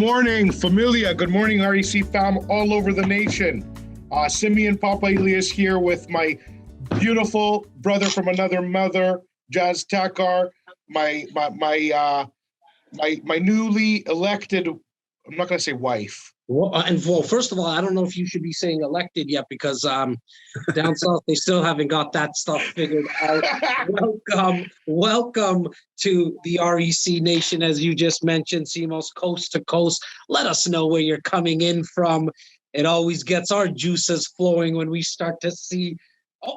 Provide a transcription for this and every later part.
morning, familia. Good morning, REC fam all over the nation. Simeon Papa Elias here with my beautiful brother from another mother, Jazz Takar, my newly elected, I'm not going to say wife. Well, first of all, I don't know if you should be saying elected yet because down south they still haven't got that stuff figured out. Welcome to the REC Nation, as you just mentioned, Simos, coast to coast. Let us know where you're coming in from. It always gets our juices flowing when we start to see.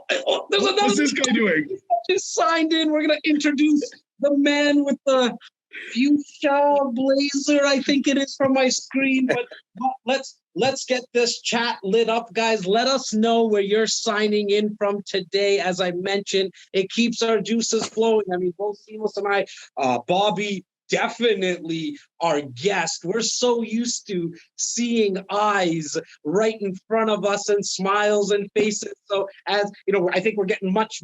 There's another. What's this guy doing? Just signed in. We're gonna introduce the man with the fuchsia blazer, I think it is, from my screen. But let's get this chat lit up, guys. Let us know where you're signing in from today. As I mentioned, it keeps our juices flowing. I mean, both Simos and I, Bobby, definitely our guest. We're so used to seeing eyes right in front of us and smiles and faces. So as you know, I think we're getting much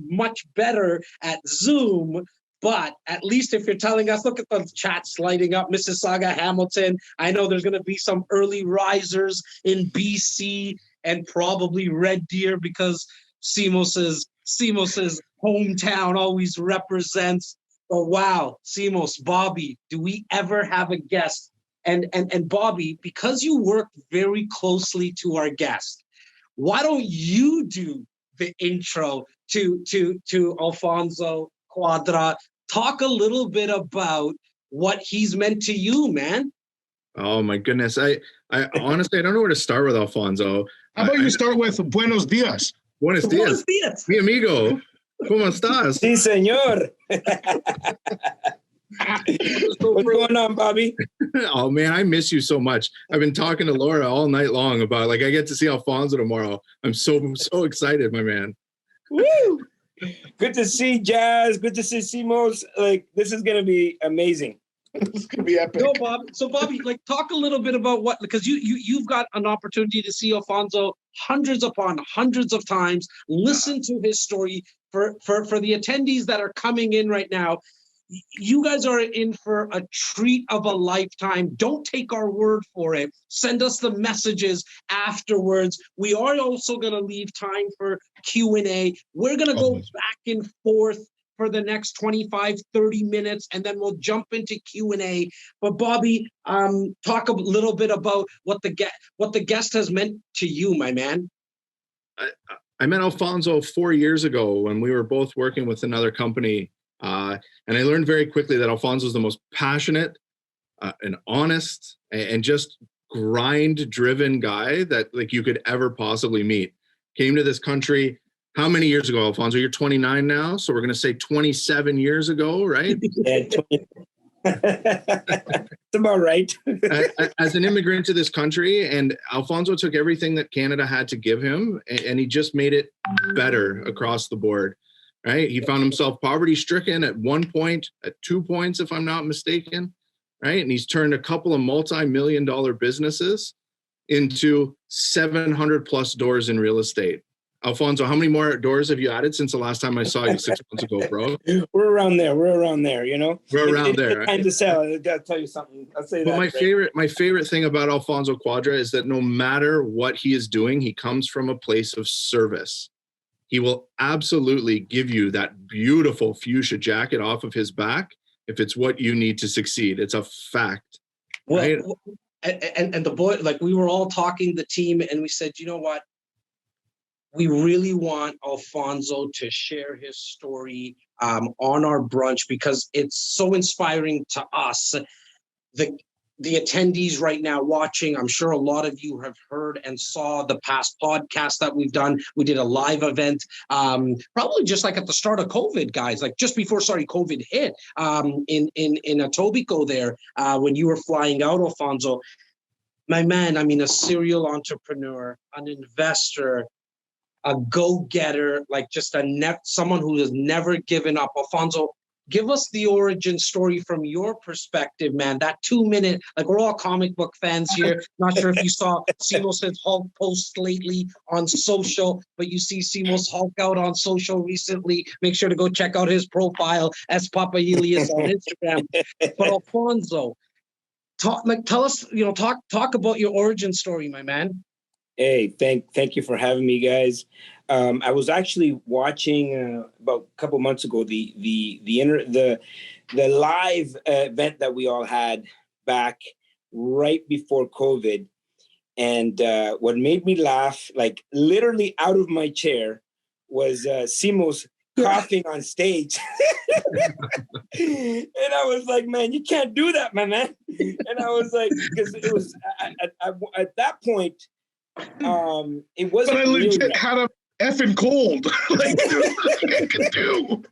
better at Zoom. But at least if you're telling us, look at the chats lighting up, Mississauga, Hamilton. I know there's going to be some early risers in BC and probably Red Deer because Simos's hometown always represents. Oh, wow, Simos, Bobby, do we ever have a guest? And Bobby, because you work very closely to our guest, why don't you do the intro to Alfonso Quadra? Talk a little bit about what he's meant to you, man. Oh my goodness. I honestly, I don't know where to start with Alfonso. How about you start with Buenos Dias? Buenos dias. Mi amigo. ¿Cómo estás? Sí, señor. What's going on, Bobby? Oh man, I miss you so much. I've been talking to Laura all night long about I get to see Alfonso tomorrow. I'm so excited, my man. Woo! Good to see Jazz. Good to see Simos. This is gonna be amazing. This is gonna be epic. No, Bob. So, Bobby, talk a little bit about what, because you've got an opportunity to see Alfonso hundreds upon hundreds of times. Listen to his story. For the attendees that are coming in right now, you guys are in for a treat of a lifetime. Don't take our word for it. Send us the messages afterwards. We are also going to leave time for Q&A. We're going to go back and forth for the next 25, 30 minutes, and then we'll jump into Q&A. But Bobby, talk a little bit about what the guest has meant to you, my man. I met Alfonso 4 years ago when we were both working with another company. And I learned very quickly that Alfonso is the most passionate and honest and just grind-driven guy that you could ever possibly meet. Came to this country, how many years ago, Alfonso? You're 29 now, so we're going to say 27 years ago, right? Yeah, it's about right. As an immigrant to this country, and Alfonso took everything that Canada had to give him, and he just made it better across the board. Right? He found himself poverty-stricken at 1 point, at 2 points, if I'm not mistaken. Right? And he's turned a couple of multi-million-dollar businesses into 700 plus doors in real estate. Alfonso, how many more doors have you added since the last time I saw you 6 months ago, bro? We're around there, you know? We're around there. It's time to sell. I gotta tell you something. I'll say that. But my favorite thing about Alfonso Quadra is that no matter what he is doing, he comes from a place of service. He will absolutely give you that beautiful fuchsia jacket off of his back if it's what you need to succeed. It's a fact. Well, right? And the boy, we were all talking, the team, and we said, you know what? We really want Alfonso to share his story on our brunch because it's so inspiring to us. The attendees right now watching, I'm sure a lot of you have heard and saw the past podcast that we've done. We did a live event, probably just at the start of COVID, guys, just before, COVID hit, in Etobicoke there, when you were flying out, Alfonso. My man, a serial entrepreneur, an investor, a go-getter, someone who has never given up. Alfonso, give us the origin story from your perspective, man. That 2 minute, we're all comic book fans here. Not sure if you saw Simos' Hulk post lately on social, but you see Simos Hulk out on social recently. Make sure to go check out his profile as Papa Elias on Instagram. But Alfonso, tell us, talk about your origin story, my man. Hey, thank you for having me, guys. I was actually watching about a couple months ago the live event that we all had back right before COVID, and what made me laugh, like literally out of my chair, was Simos coughing on stage. And I was like, man, you can't do that, my man. And I was like, because it was at that point, it wasn't. But I legit had a effing cold. Like, there's nothing I could do.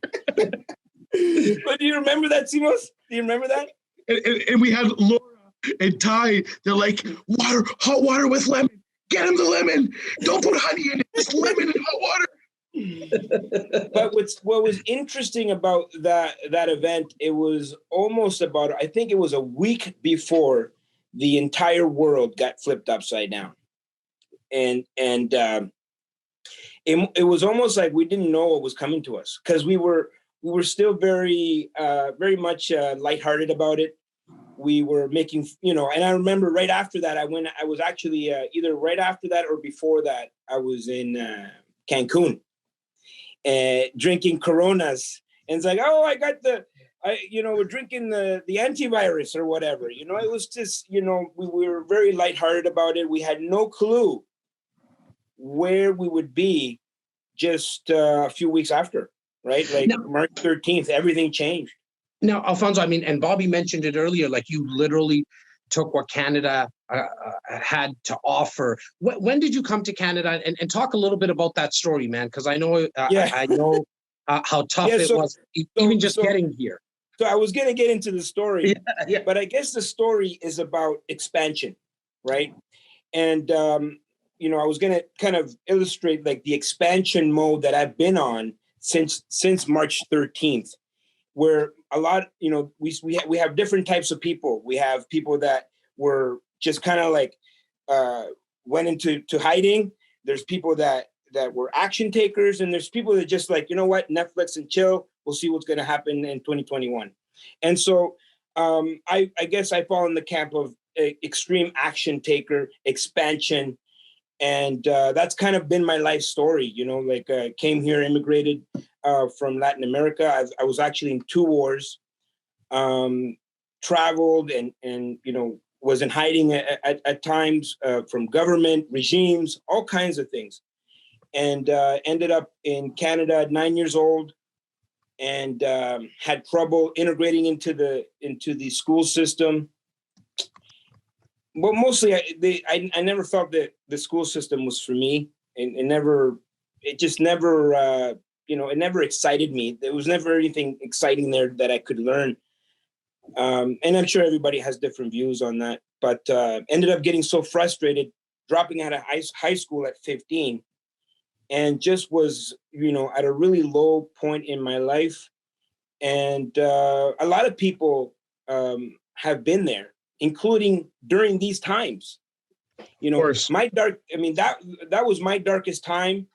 But do you remember that, Simos? Do you remember that? And we had Laura and Ty. They're like, hot water with lemon. Get him the lemon. Don't put honey in it. Just lemon and hot water. But what was interesting about that event, it was almost about, I think it was a week before the entire world got flipped upside down. And it was almost like we didn't know what was coming to us, because we were still very much lighthearted about it. We were making, and I remember right after that, I was actually either right after that or before that, I was in Cancun, drinking Coronas, and it's like, oh, I got we're drinking the antivirus or whatever. It was just, we were very lighthearted about it. We had no clue where we would be just a few weeks after, right? Like March 13th, everything changed. Now, Alfonso, I mean, and Bobby mentioned it earlier, like you literally took what Canada had to offer. When did you come to Canada? And talk a little bit about that story, man, because I know I know how tough it was, even just getting here. So I was going to get into the story, but I guess the story is about expansion, right? And, I was going to kind of illustrate like the expansion mode that I've been on since March 13th, where a lot, we have different types of people. We have people that were just kind of like went into hiding. There's people that were action takers, and there's people that just like, you know what, Netflix and chill. We'll see what's going to happen in 2021. And so I guess I fall in the camp of extreme action taker, expansion. And that's kind of been my life story, came here, immigrated from Latin America. I was actually in 2 wars, traveled and was in hiding at times from government, regimes, all kinds of things. And ended up in Canada at 9 years old, and had trouble integrating into the school system. But mostly, I never felt that the school system was for me, and it never excited me. There was never anything exciting there that I could learn. And I'm sure everybody has different views on that, but ended up getting so frustrated, dropping out of high school at 15, and just was, at a really low point in my life. And a lot of people have been there, including during these times. That was my darkest time.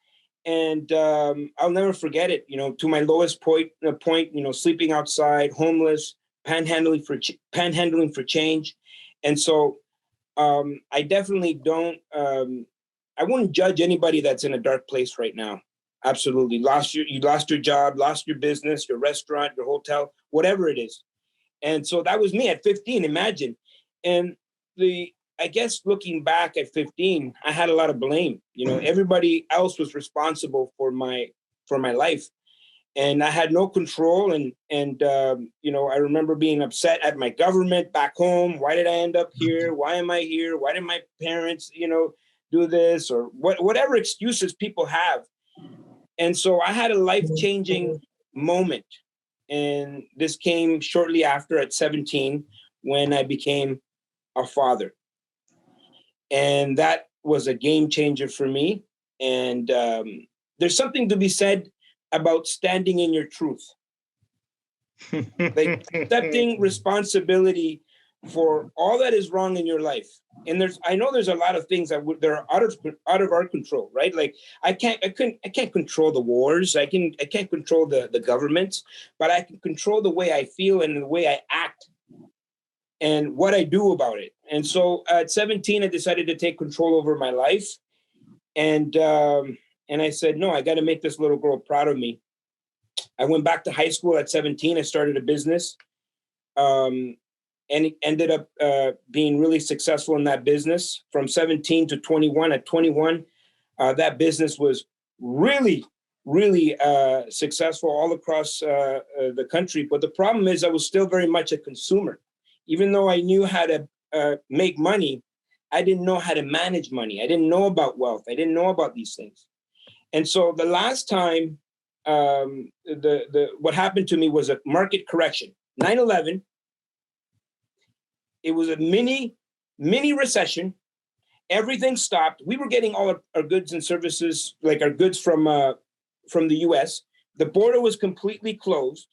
And I'll never forget it, to my lowest point, sleeping outside, homeless, panhandling for change. And so I definitely I wouldn't judge anybody that's in a dark place right now. Absolutely. You lost your job, lost your business, your restaurant, your hotel, whatever it is. And so that was me at 15, imagine. And I guess looking back at 15, I had a lot of blame. Everybody else was responsible for my life, and I had no control. And I remember being upset at my government back home. Why did I end up here? Why am I here? Why did my parents, do this, or whatever excuses people have? And so I had a life-changing moment, and this came shortly after at 17, when I became a father. And that was a game changer for me. And there's something to be said about standing in your truth, like accepting responsibility for all that is wrong in your life. And I know there's a lot of things that are out of our control, right? Like I can't control the wars. I can't control the governments, but I can control the way I feel and the way I act. and what I do about it. And so at 17, I decided to take control over my life. And I said, no, I got to make this little girl proud of me. I went back to high school at 17. I started a business, and it ended up being really successful in that business from 17 to 21. At 21, that business was really, really successful all across the country. But the problem is I was still very much a consumer. Even though I knew how to make money, I didn't know how to manage money. I didn't know about wealth. I didn't know about these things. And so the last time what happened to me was a market correction. 9/11. It was a mini recession. Everything stopped. We were getting all our goods and services, like our goods from the US. The border was completely closed.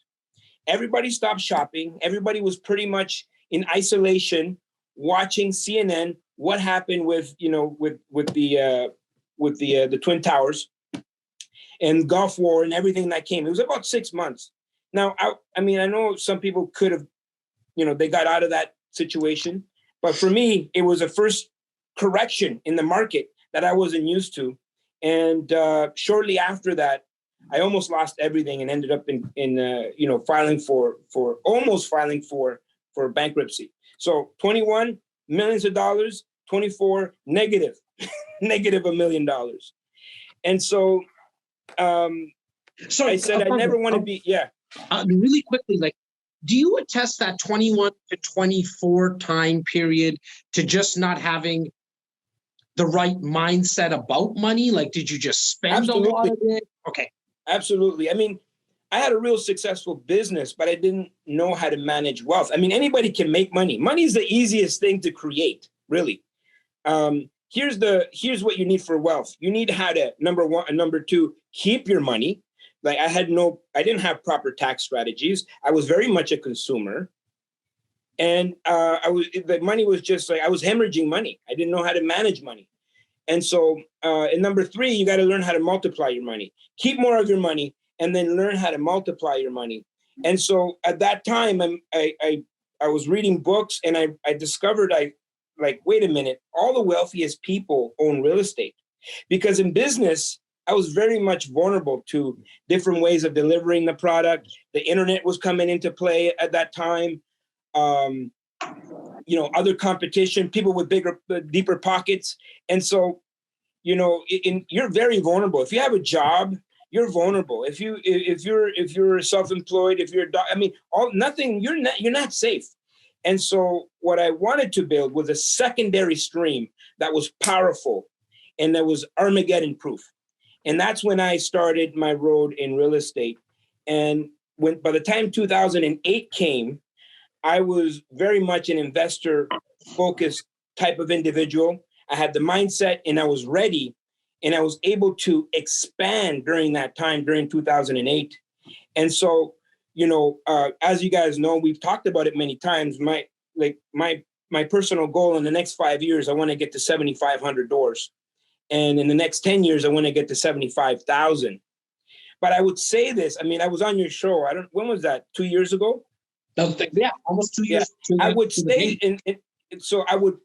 Everybody stopped shopping. Everybody was pretty much in isolation, watching CNN. What happened with the Twin Towers and Gulf War and everything that came. It was about 6 months. Now, I mean, I know some people could have, they got out of that situation. But for me, it was a first correction in the market that I wasn't used to. And shortly after that, I almost lost everything and ended up in filing for bankruptcy. So 21, millions of dollars, 24, negative $1 million. And so I said, I never want to be, really quickly, like, do you attest that 21 to 24 time period to just not having the right mindset about money? Like, did you just spend a lot of it? Okay. Absolutely. I mean, I had a real successful business, but I didn't know how to manage wealth. I mean, anybody can make money. Money is the easiest thing to create, really. Here's what you need for wealth. You need how to, number one, and number two, keep your money. Like I didn't have proper tax strategies. I was very much a consumer. And the money was just like, I was hemorrhaging money. I didn't know how to manage money. And so, and number three, you got to learn how to multiply your money. Keep more of your money and then learn how to multiply your money. And so at that time, I was reading books and I discovered, wait a minute, all the wealthiest people own real estate. Because in business, I was very much vulnerable to different ways of delivering the product. The internet was coming into play at that time. Other competition, people with deeper pockets. And so, you're very vulnerable. If you have a job, you're vulnerable. If you're self-employed, you're not safe. And so what I wanted to build was a secondary stream that was powerful and that was Armageddon proof. And that's when I started my road in real estate. And by the time 2008 came, I was very much an investor-focused type of individual. I had the mindset and I was ready, and I was able to expand during that time, during 2008. And so, as you guys know, we've talked about it many times. My personal goal in the next 5 years, I want to get to 7,500 doors. And in the next 10 years, I want to get to 75,000. But I would say this, I mean, I was on your show. When was that? 2 years ago? Yeah, almost 2 years. I would say,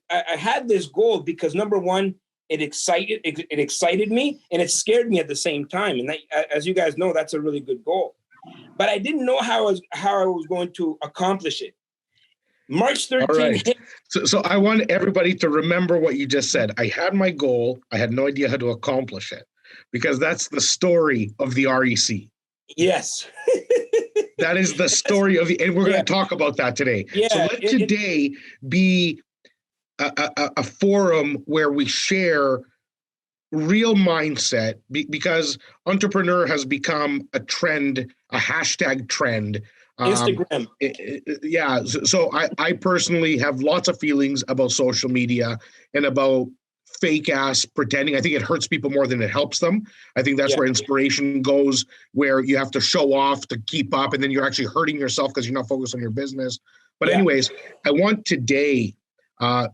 I had this goal because number one, it excited me and it scared me at the same time. And as you guys know, that's a really good goal. But I didn't know how I was going to accomplish it. March 13th. All right. So I want everybody to remember what you just said. I had my goal. I had no idea how to accomplish it, because that's the story of the REC. Yes. That is the story of and we're going to talk about that today. Yeah, so let today be a forum where we share real mindset, because entrepreneur has become a trend, a hashtag trend. Instagram. So I personally have lots of feelings about social media and about fake ass pretending. I think it hurts people more than it helps them. I think that's where inspiration goes, where you have to show off to keep up, and then you're actually hurting yourself because you're not focused on your business. But anyways, I want today,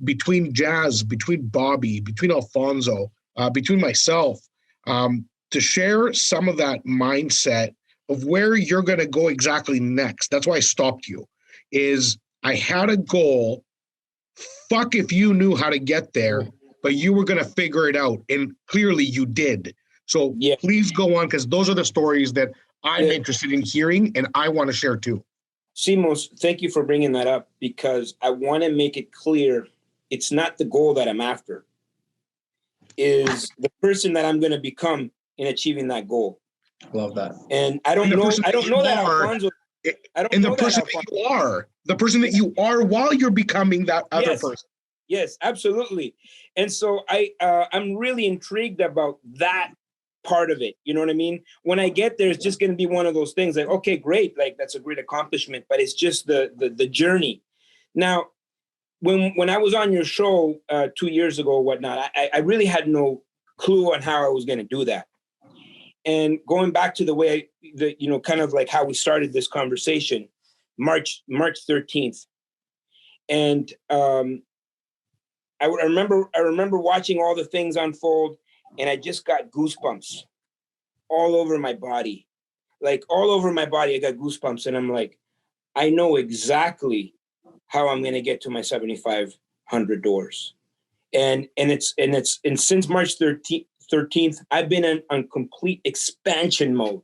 between Jazz, between Bobby, between Alfonso, between myself, to share some of that mindset of where you're going to go exactly next. That's why I stopped you, is I had a goal. Fuck if you knew how to get there, but you were going to figure it out. And clearly you did. So Yeah. please go on, because those are the stories that I'm interested in hearing and I want to share too. Simos, thank you for bringing that up, because I want to make it clear it's not the goal that I'm after. Is the person that I'm going to become in achieving that goal. Love that. And I don't know that Alfonso. And the person that you are, the person that you are while you're becoming that other person. Yes, absolutely. And so I'm really intrigued about that part of it. You know what I mean? When I get there, it's just going to be one of those things like, okay, great. Like, that's a great accomplishment, but it's just the journey. Now, when I was on your show 2 years ago or whatnot, I really had no clue on how I was going to do that. And going back to the way kind of like how we started this conversation, March 13th. And I remember watching all the things unfold, and I just got goosebumps all over my body. Like, all over my body, I got goosebumps. And I'm like, I know exactly how I'm going to get to my 7,500 doors. And since March 13th, I've been on complete expansion mode.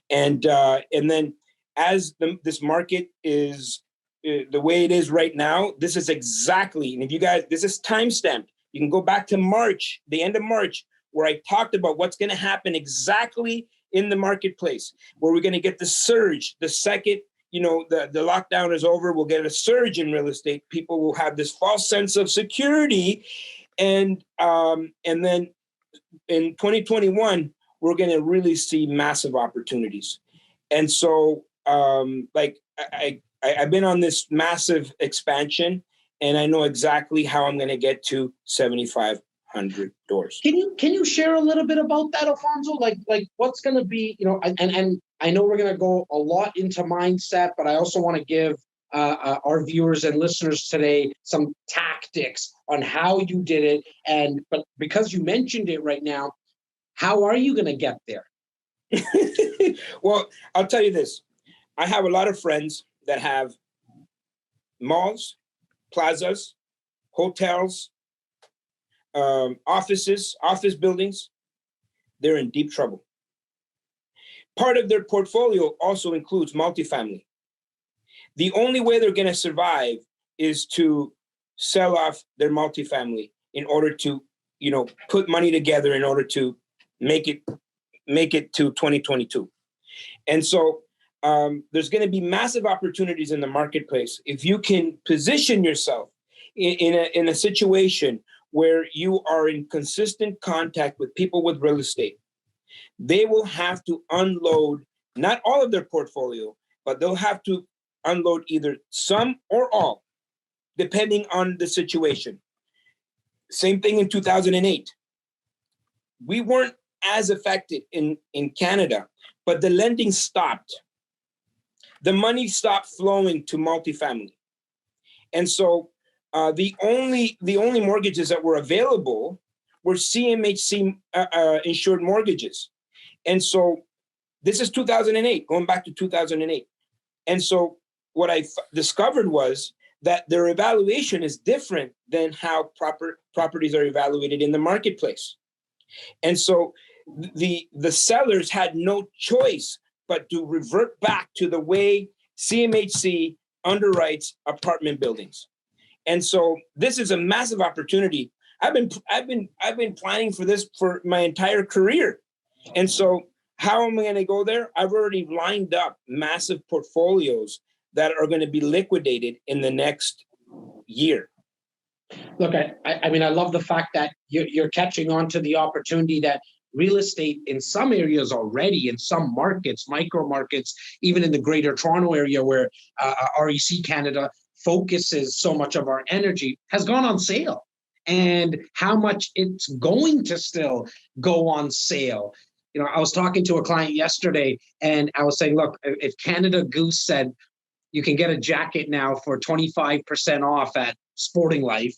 And then as this market is the way it is right now, this is exactly, and if you guys, this is timestamped. You can go back to March, the end of March, where I talked about what's going to happen exactly in the marketplace, where we're going to get the surge the second the lockdown is over. We'll get a surge in real estate. People will have this false sense of security, and then in 2021 we're going to really see massive opportunities. And so I've been on this massive expansion, and I know exactly how I'm going to get to 7,500 doors. Can you share a little bit about that, Alfonso? Like what's going to be, and I know we're going to go a lot into mindset, but I also want to give our viewers and listeners today some tactics on how you did it. But because you mentioned it right now, how are you going to get there? Well, I'll tell you this. I have a lot of friends that have malls, plazas, hotels, offices, office buildings. They're in deep trouble. Part of their portfolio also includes multifamily. The only way they're going to survive is to sell off their multifamily in order to, put money together in order to make it to 2022. And so there's going to be massive opportunities in the marketplace if you can position yourself in a situation where you are in consistent contact with people with real estate. They will have to unload not all of their portfolio, but they'll have to unload either some or all, depending on the situation. Same thing in 2008. We weren't as affected in Canada, but the lending stopped. The money stopped flowing to multifamily. And so the only mortgages that were available were CMHC insured mortgages. And so this is 2008, going back to 2008. And so what I discovered was that their evaluation is different than how properties are evaluated in the marketplace. And so the sellers had no choice but to revert back to the way CMHC underwrites apartment buildings. And so this is a massive opportunity. I've been planning for this for my entire career. And so how am I going to go there? I've already lined up massive portfolios that are going to be liquidated in the next year. Look, I mean, I love the fact that you're catching on to the opportunity that real estate in some areas already, in some markets, micro markets, even in the Greater Toronto area where REC Canada focuses so much of our energy, has gone on sale, and how much it's going to still go on sale. I was talking to a client yesterday, and I was saying, look, if Canada Goose said you can get a jacket now for 25% off at Sporting Life,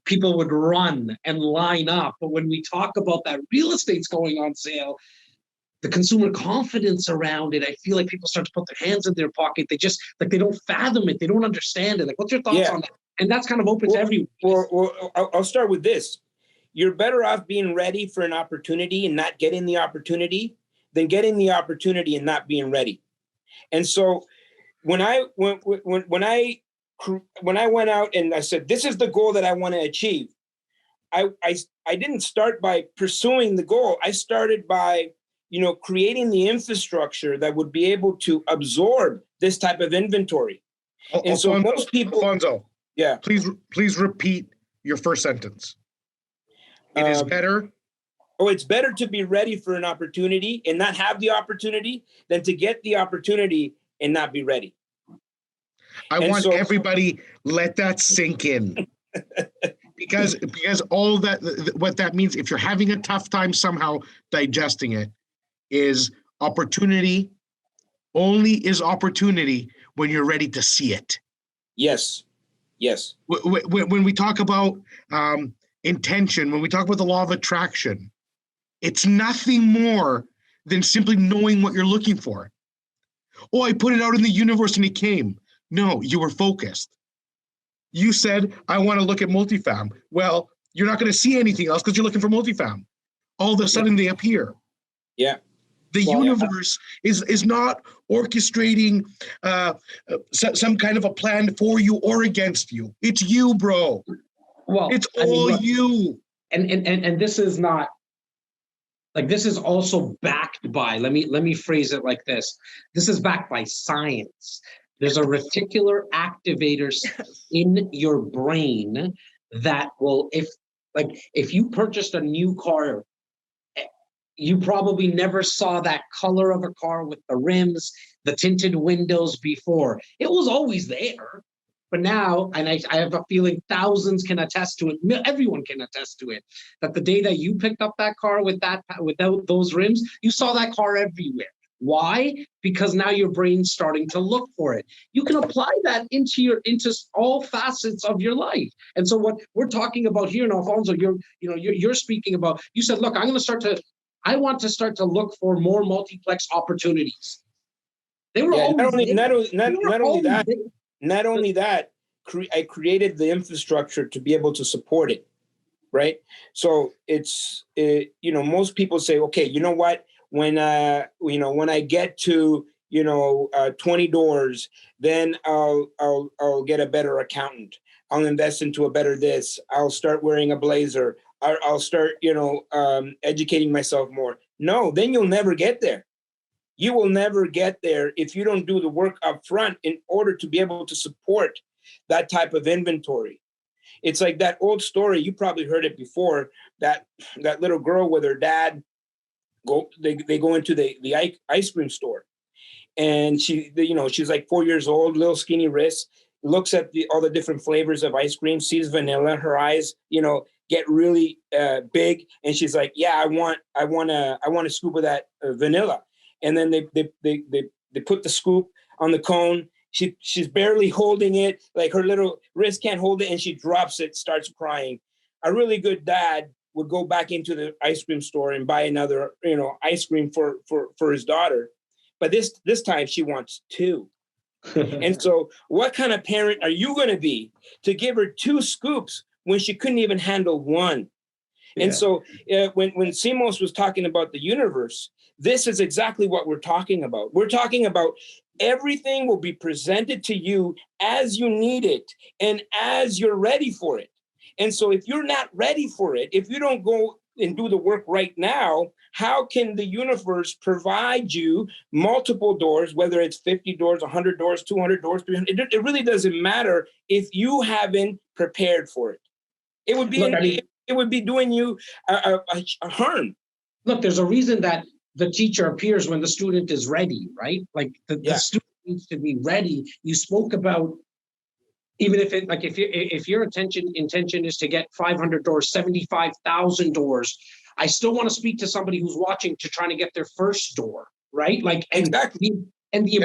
people would run and line up. But when we talk about that real estate's going on sale, the consumer confidence around it. I feel like people start to put their hands in their pocket. They just like they don't fathom it. They don't understand it. Like, what's your thoughts on that? And that's kind of open to everyone. Well, I'll start with this. You're better off being ready for an opportunity and not getting the opportunity than getting the opportunity and not being ready. And so when I went out and I said, this is the goal that I want to achieve, I didn't start by pursuing the goal. I started by, creating the infrastructure that would be able to absorb this type of inventory. And so most people, Alfonso, yeah, please repeat your first sentence. It is better. It's better to be ready for an opportunity and not have the opportunity than to get the opportunity and not be ready. I want everybody let that sink in. because all that, what that means, if you're having a tough time somehow digesting it, is opportunity only is opportunity when you're ready to see it. Yes. When we talk about intention, when we talk about the law of attraction, it's nothing more than simply knowing what you're looking for. Oh, I put it out in the universe and it came. No, you were focused. You said, I want to look at multifam. Well, you're not going to see anything else because you're looking for multifam. All of a sudden they appear. Yeah. The universe is not orchestrating some kind of a plan for you or against you. It's you, bro. Well, it's all you. And this is not like, this is also backed by, let me phrase it like this. This is backed by science. There's a reticular activator in your brain that will, if you purchased a new car, you probably never saw that color of a car with the rims, the tinted windows before. It was always there. But now, and I have a feeling thousands can attest to it, everyone can attest to it, that the day that you picked up that car without those rims, you saw that car everywhere. Why? Because now your brain's starting to look for it. You can apply that into all facets of your life. And so what we're talking about here, and Alfonso, you're speaking about, you said, look, I want to start to look for more multiplex opportunities. They were Not only that, I created the infrastructure to be able to support it, right? So it's, most people say, okay, you know what? When I get to 20 doors, then I'll get a better accountant. I'll invest into a better this. I'll start wearing a blazer. I'll start educating myself more. No, then you'll never get there. You will never get there if you don't do the work up front in order to be able to support that type of inventory. It's like that old story, you probably heard it before, that little girl with her dad, they go into the ice cream store, and she's like 4 years old, little skinny wrists, looks at all the different flavors of ice cream, sees vanilla, her eyes, get really big, and she's like, yeah, I want a scoop of that vanilla. And then they put the scoop on the cone. She's barely holding it, like her little wrist can't hold it, and she drops it, starts crying. A really good dad would go back into the ice cream store and buy another, ice cream for his daughter. But this time she wants two. And so what kind of parent are you going to be to give her two scoops when she couldn't even handle one? Yeah. And so when Simos was talking about the universe, this is exactly what we're talking about. We're talking about everything will be presented to you as you need it and as you're ready for it. And so if you're not ready for it, if you don't go and do the work right now, how can the universe provide you multiple doors, whether it's 50 doors, 100 doors, 200 doors, 300? It really doesn't matter if you haven't prepared for it. It would be it would be doing you a harm. Look, there's a reason that the teacher appears when the student is ready, right? Like the student needs to be ready. You spoke about, even if your intention is to get 500 doors, 75,000 doors, I still want to speak to somebody who's watching to trying to get their first door, right? Like, exactly. And the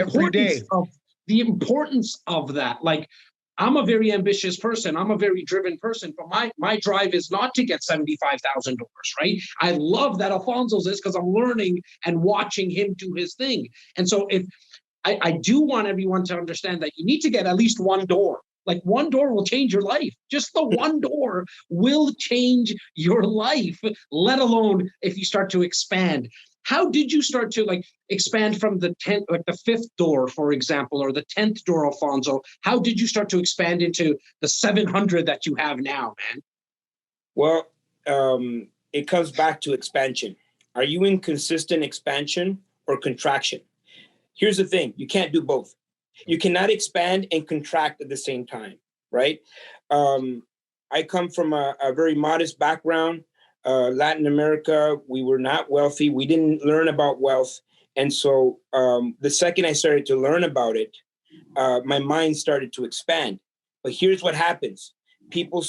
importance of that. Like, I'm a very ambitious person. I'm a very driven person, but my drive is not to get $75,000, right? I love that Alfonso's is because I'm learning and watching him do his thing. And so if I do want everyone to understand that you need to get at least one door. Like one door will change your life. Just the one door will change your life, let alone if you start to expand. How did you start to like expand from the 10th, like the 5th door, for example, or the 10th door, Alfonso? How did you start to expand into the 700 that you have now, man? Well, it comes back to expansion. Are you in consistent expansion or contraction? Here's the thing. You can't do both. You cannot expand and contract at the same time, right? I come from a very modest background. Latin America, we were not wealthy. We didn't learn about wealth. And so the second I started to learn about it, my mind started to expand. But here's what happens. People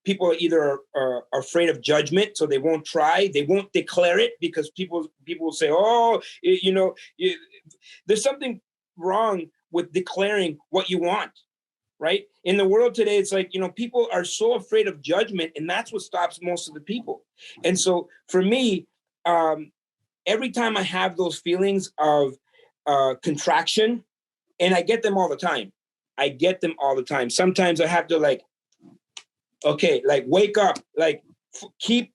people either are afraid of judgment, so they won't try. They won't declare it because people will say, oh, there's something wrong with declaring what you want. Right? In the world today, it's like, people are so afraid of judgment, and that's what stops most of the people. And so for me, every time I have those feelings of contraction, and I get them all the time. Sometimes I have to wake up, keep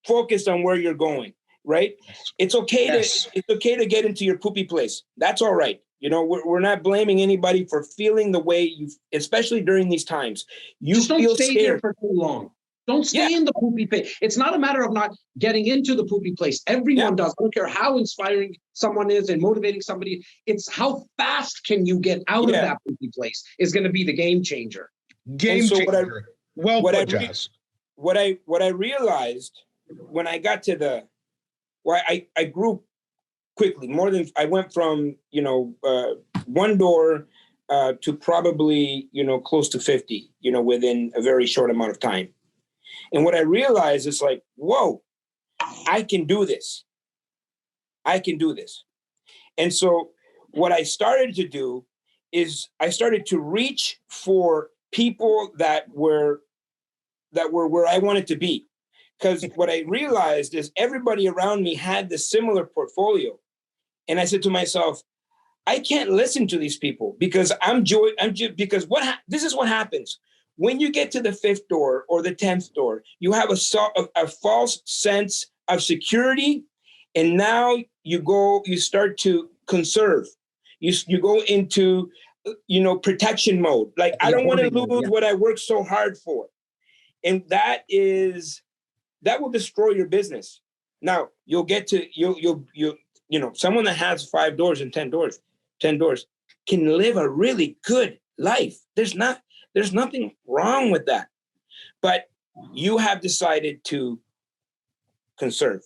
focused on where you're going, right? It's okay to get into your poopy place. That's all right. We're not blaming anybody for feeling the way especially during these times. You just don't feel stay scared there for too long. Don't stay in the poopy place. It's not a matter of not getting into the poopy place. Everyone does. I don't care how inspiring someone is and motivating somebody. It's how fast can you get out of that poopy place is going to be the game changer. Game changer. What I realized when I got to I grew quickly. I went from, one door to probably, close to 50, within a very short amount of time. And what I realized is like, whoa, I can do this. And so what I started to do is I started to reach for people that were where I wanted to be. Because what I realized is everybody around me had the similar portfolio. And I said to myself, I can't listen to these people because this is what happens. When you get to the 5th door or the 10th door, you have a false sense of security. And now you start to conserve. You go into, protection mode. Like, I don't want to lose what I worked so hard for. And that will destroy your business. Now you'll get to, someone that has 5 doors and 10 doors can live a really good life. There's nothing wrong with that. But you have decided to conserve.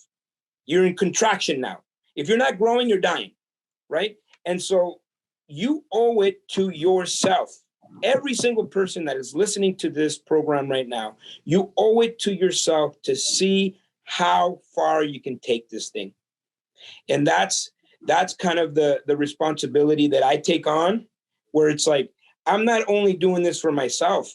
You're in contraction now. If you're not growing, you're dying, right? And so you owe it to yourself. Every single person that is listening to this program right now, you owe it to yourself to see how far you can take this thing. And that's kind of the responsibility that I take on, where it's like, I'm not only doing this for myself,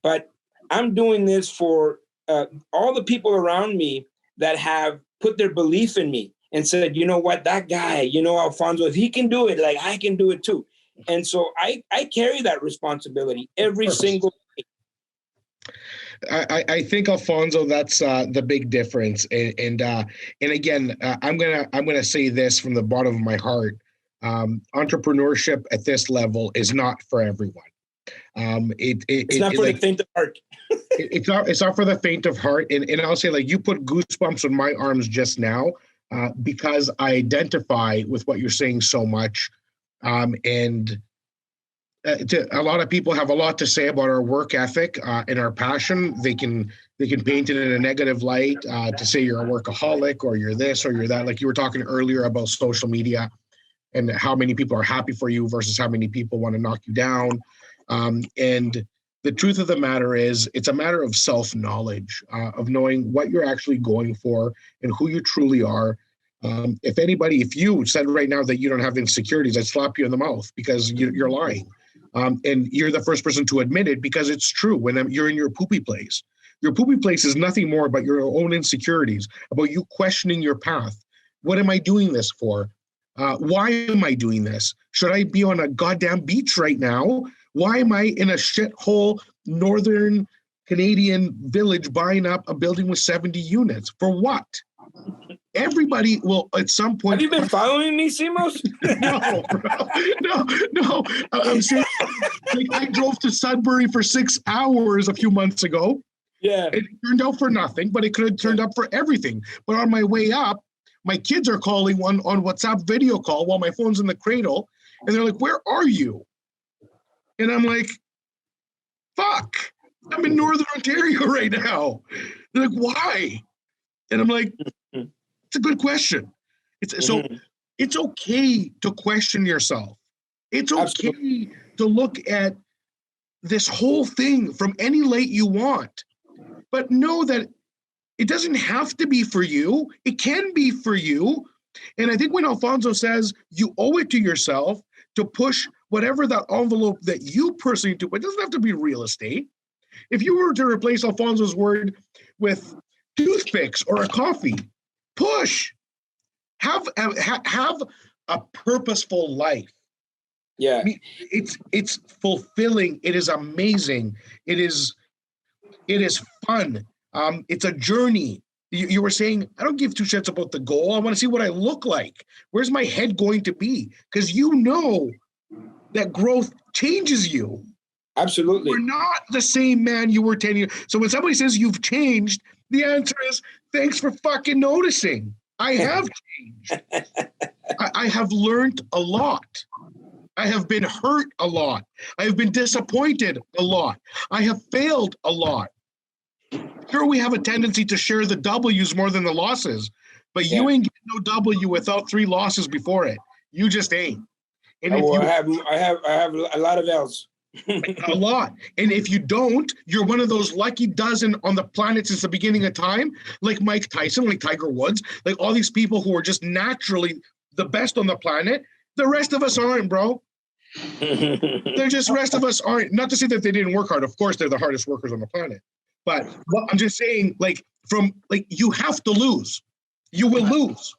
but I'm doing this for all the people around me that have put their belief in me and said, you know what, that guy, Alfonso, if he can do it, like I can do it too. And so I carry that responsibility every single day. I think, Alfonso, that's the big difference. And again, I'm gonna say this from the bottom of my heart: entrepreneurship at this level is not for everyone. It's not for the faint of heart. It's not for the faint of heart. And I'll say, like, you put goosebumps on my arms just now because I identify with what you're saying so much. A lot of people have a lot to say about our work ethic and our passion. They can paint it in a negative light to say you're a workaholic or you're this or you're that. Like you were talking earlier about social media and how many people are happy for you versus how many people want to knock you down. And the truth of the matter is, it's a matter of self-knowledge, of knowing what you're actually going for and who you truly are. If you said right now that you don't have insecurities, I'd slap you in the mouth because you're lying. And you're the first person to admit it because it's true. When you're in your poopy place, your poopy place is nothing more but your own insecurities, about you questioning your path. What am I doing this for? Why am I doing this? Should I be on a goddamn beach right now? Why am I in a shithole northern Canadian village buying up a building with 70 units? For what? Everybody will at some point. Have you been following me, Simos? No, bro. No. I'm serious. Like, I drove to Sudbury for 6 hours a few months ago. Yeah. It turned out for nothing, but it could have turned up for everything. But on my way up, my kids are calling on WhatsApp video call while my phone's in the cradle. And they're like, "Where are you?" And I'm like, "Fuck, I'm in Northern Ontario right now." They're like, "Why?" And I'm like, "It's a good question." So it's okay to question yourself. It's okay Absolutely. to look at this whole thing from any light you want. But know that it doesn't have to be for you. It can be for you. And I think when Alfonso says you owe it to yourself to push whatever that envelope that you personally do, it doesn't have to be real estate. If you were to replace Alfonso's word with toothpicks or a coffee, push. Have a purposeful life. Yeah. I mean, it's fulfilling. It is amazing. It is fun. It's a journey. You were saying, I don't give two shits about the goal. I want to see what I look like. Where's my head going to be? Because you know that growth changes you. Absolutely. You're not the same man you were 10 years. So when somebody says you've changed, the answer is thanks for fucking noticing. I have changed. I have learned a lot. I have been hurt a lot. I have been disappointed a lot. I have failed a lot. Sure, we have a tendency to share the W's more than the losses, but you ain't getting no W without 3 losses before it. You just ain't. And if I have a lot of L's. a lot. And if you don't, you're one of those lucky dozen on the planet since the beginning of time, like Mike Tyson, like Tiger Woods, like all these people who are just naturally the best on the planet. The rest of us aren't, bro. They're just rest of us aren't. Not to say that they didn't work hard. Of course, they're the hardest workers on the planet. But I'm just saying, you have to lose. You will lose.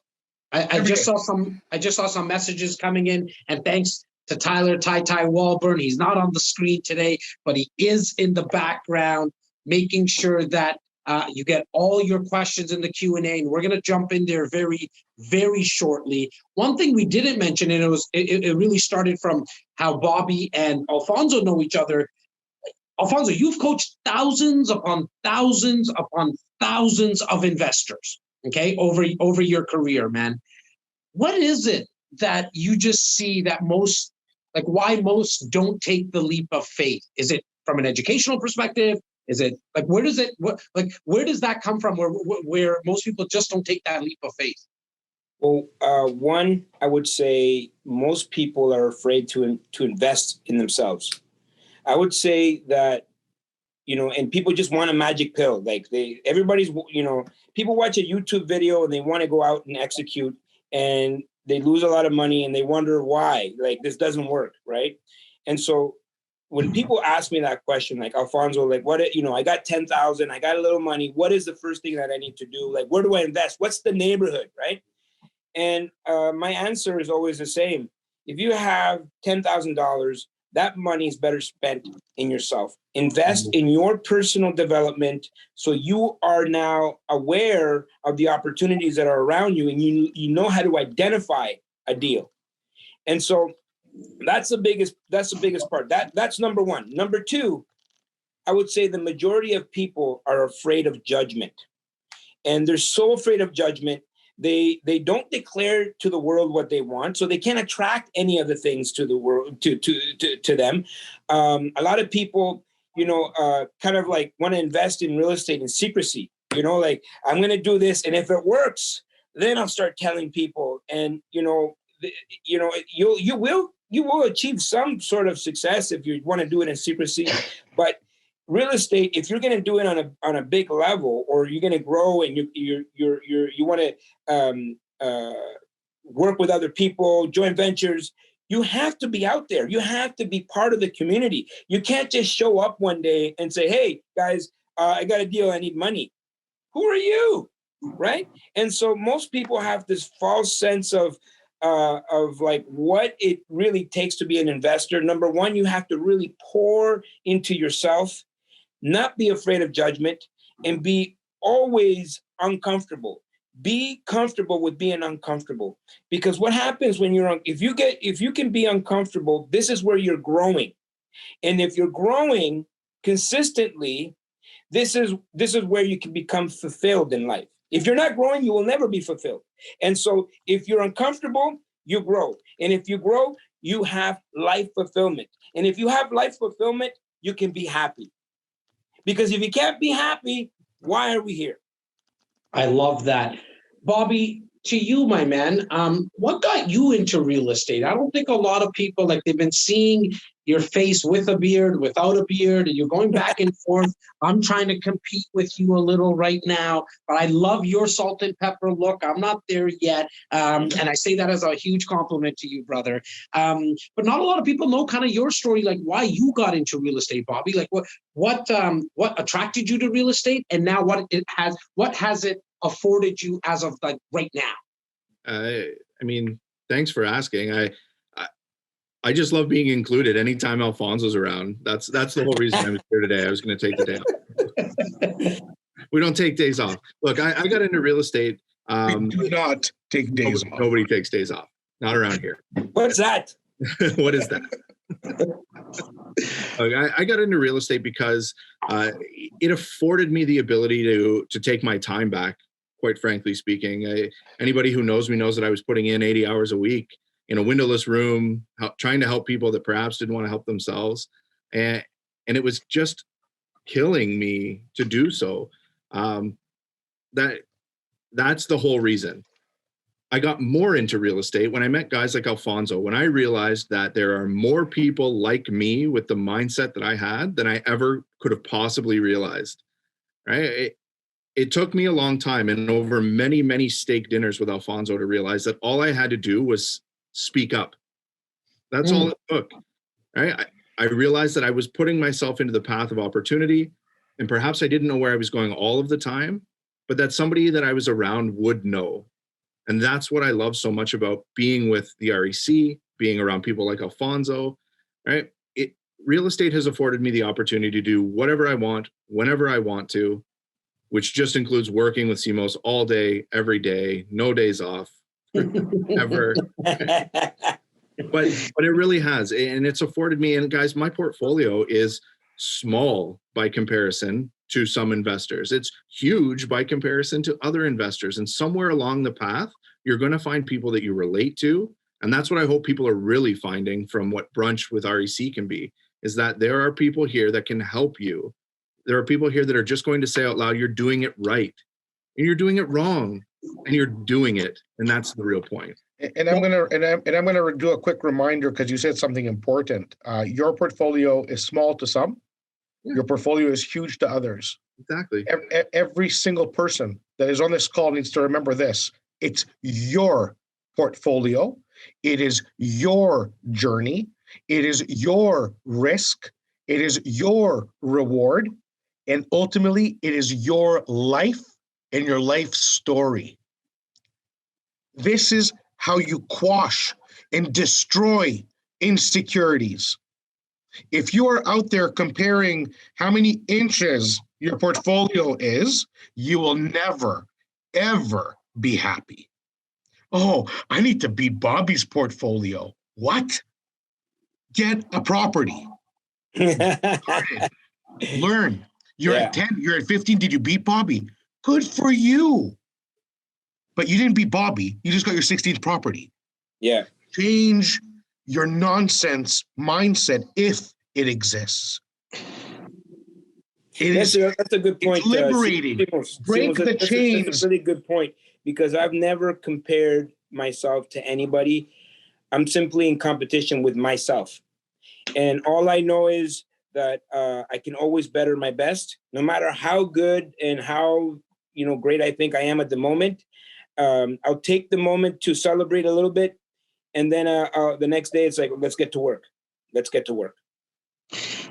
I just saw some messages coming in, and thanks to Tyler Ty Walburn. He's not on the screen today, but he is in the background, making sure that you get all your questions in the Q&A, and we're going to jump in there very, very shortly. One thing we didn't mention, and it really started from how Bobby and Alfonso know each other. Alfonso, you've coached thousands upon thousands upon thousands of investors, okay, over your career, man. What is it that you just see that why most don't take the leap of faith? Is it from an educational perspective? Is it where does that come from where most people just don't take that leap of faith? Well, one, I would say most people are afraid to invest in themselves. I would say that, and people just want a magic pill. People watch a YouTube video and they want to go out and execute, and they lose a lot of money and they wonder why, this doesn't work, right? And so when people ask me that question, like, Alfonso, I got 10,000, I got a little money. What is the first thing that I need to do? Where do I invest? What's the neighborhood, right? And my answer is always the same. If you have $10,000, that money is better spent in yourself. Invest in your personal development so you are now aware of the opportunities that are around you, and you know how to identify a deal. And so that's the biggest part. That's number one. Number two, I would say the majority of people are afraid of judgment. And they're so afraid of judgment, they don't declare to the world what they want, so they can't attract any of the things to the world to them. A lot of people, kind of want to invest in real estate in secrecy. I'm going to do this, and if it works, then I'll start telling people. And you will achieve some sort of success if you want to do it in secrecy, but real estate, if you're going to do it on a big level, or you're going to grow and you want to work with other people, joint ventures, you have to be out there. You have to be part of the community. You can't just show up one day and say, hey, guys, I got a deal. I need money. Who are you? Right? And so most people have this false sense of like what it really takes to be an investor. Number one, you have to really pour into yourself, not be afraid of judgment, and be always uncomfortable. Be comfortable with being uncomfortable, because what happens when if you can be uncomfortable, this is where you're growing. And if you're growing consistently, this is where you can become fulfilled in life. If you're not growing, you will never be fulfilled. And so if you're uncomfortable, you grow. And if you grow, you have life fulfillment. And if you have life fulfillment, you can be happy. Because if you can't be happy, why are we here? I love that. Bobby, to you, my man, what got you into real estate? I don't think a lot of people, like, they've been seeing your face with a beard, without a beard, and you're going back and forth. I'm trying to compete with you a little right now, but I love your salt and pepper look. I'm not there yet. And I say that as a huge compliment to you, brother. But not a lot of people know kind of your story, like why you got into real estate, Bobby. Like what attracted you to real estate, and now what has it afforded you as of like right now? I mean, thanks for asking. I just love being included anytime Alfonso's around. That's the whole reason I'm here today. I was going to take the day off. We don't take days off. Look, I got into real estate. We do not take days off. Nobody takes days off. Not around here. What's that? What is that? I got into real estate because it afforded me the ability to take my time back, quite frankly speaking. Anybody who knows me knows that I was putting in 80 hours a week in a windowless room, trying to help people that perhaps didn't want to help themselves. And it was just killing me to do so. That's the whole reason. I got more into real estate when I met guys like Alfonso, when I realized that there are more people like me with the mindset that I had than I ever could have possibly realized, right? It took me a long time and over many, many steak dinners with Alfonso to realize that all I had to do was speak up. That's all it took, right? I realized that I was putting myself into the path of opportunity, and perhaps I didn't know where I was going all of the time, but that somebody that I was around would know. And that's what I love so much about being with the REC, being around people like Alfonso, right? Real estate has afforded me the opportunity to do whatever I want, whenever I want to, which just includes working with CMOs all day, every day, no days off, ever. But it really has, and it's afforded me. And guys, my portfolio is small by comparison to some investors. It's huge by comparison to other investors. And somewhere along the path, you're going to find people that you relate to. And that's what I hope people are really finding from what Brunch with REC can be, is that there are people here that can help you. There are people here that are just going to say out loud, you're doing it right and you're doing it wrong and you're doing it. And that's the real point. And I'm gonna do a quick reminder, because you said something important. Your portfolio is small to some. Yeah. Your portfolio is huge to others. Exactly. Every single person that is on this call needs to remember this. It's your portfolio. It is your journey. It is your risk. It is your reward. And ultimately, it is your life and your life story. This is how you quash and destroy insecurities. If you are out there comparing how many inches your portfolio is, you will never, ever be happy. Oh, I need to beat Bobby's portfolio. What? Get a property. Learn. You're at 10, you're at 15. Did you beat Bobby? Good for you. But you didn't beat Bobby. You just got your 16th property. Yeah. Change your nonsense mindset if it exists. That's a good point. It's liberating. Break the chains. That's a really good point, because I've never compared myself to anybody. I'm simply in competition with myself. And all I know is that I can always better my best, no matter how good and how great I think I am at the moment. I'll take the moment to celebrate a little bit, And then the next day, it's like, let's get to work. Let's get to work.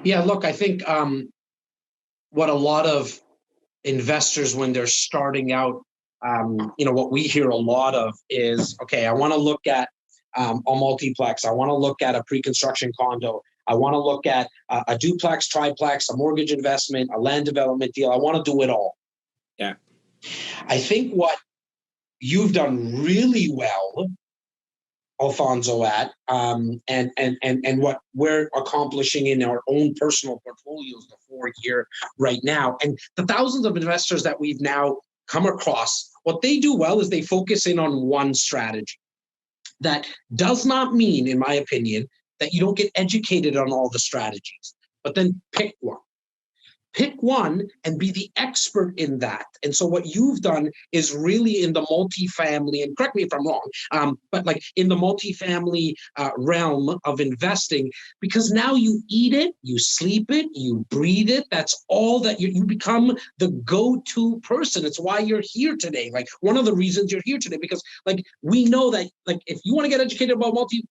Yeah, look, I think what a lot of investors, when they're starting out, what we hear a lot of is, okay, I want to look at a multiplex. I want to look at a pre-construction condo. I want to look at a duplex, triplex, a mortgage investment, a land development deal. I want to do it all. Yeah. I think what you've done really well, Alfonso, at and what we're accomplishing in our own personal portfolios, the 4 here right now, and the thousands of investors that we've now come across, what they do well is they focus in on one strategy. That does not mean, in my opinion, that you don't get educated on all the strategies, but then pick one. Pick one and be the expert in that. And so what you've done is really in the multifamily, and correct me if I'm wrong, but like in the multifamily realm of investing, because now you eat it, you sleep it, you breathe it. That's all that you become the go-to person. It's why you're here today. Like one of the reasons you're here today, because like we know that like if you want to get educated about multifam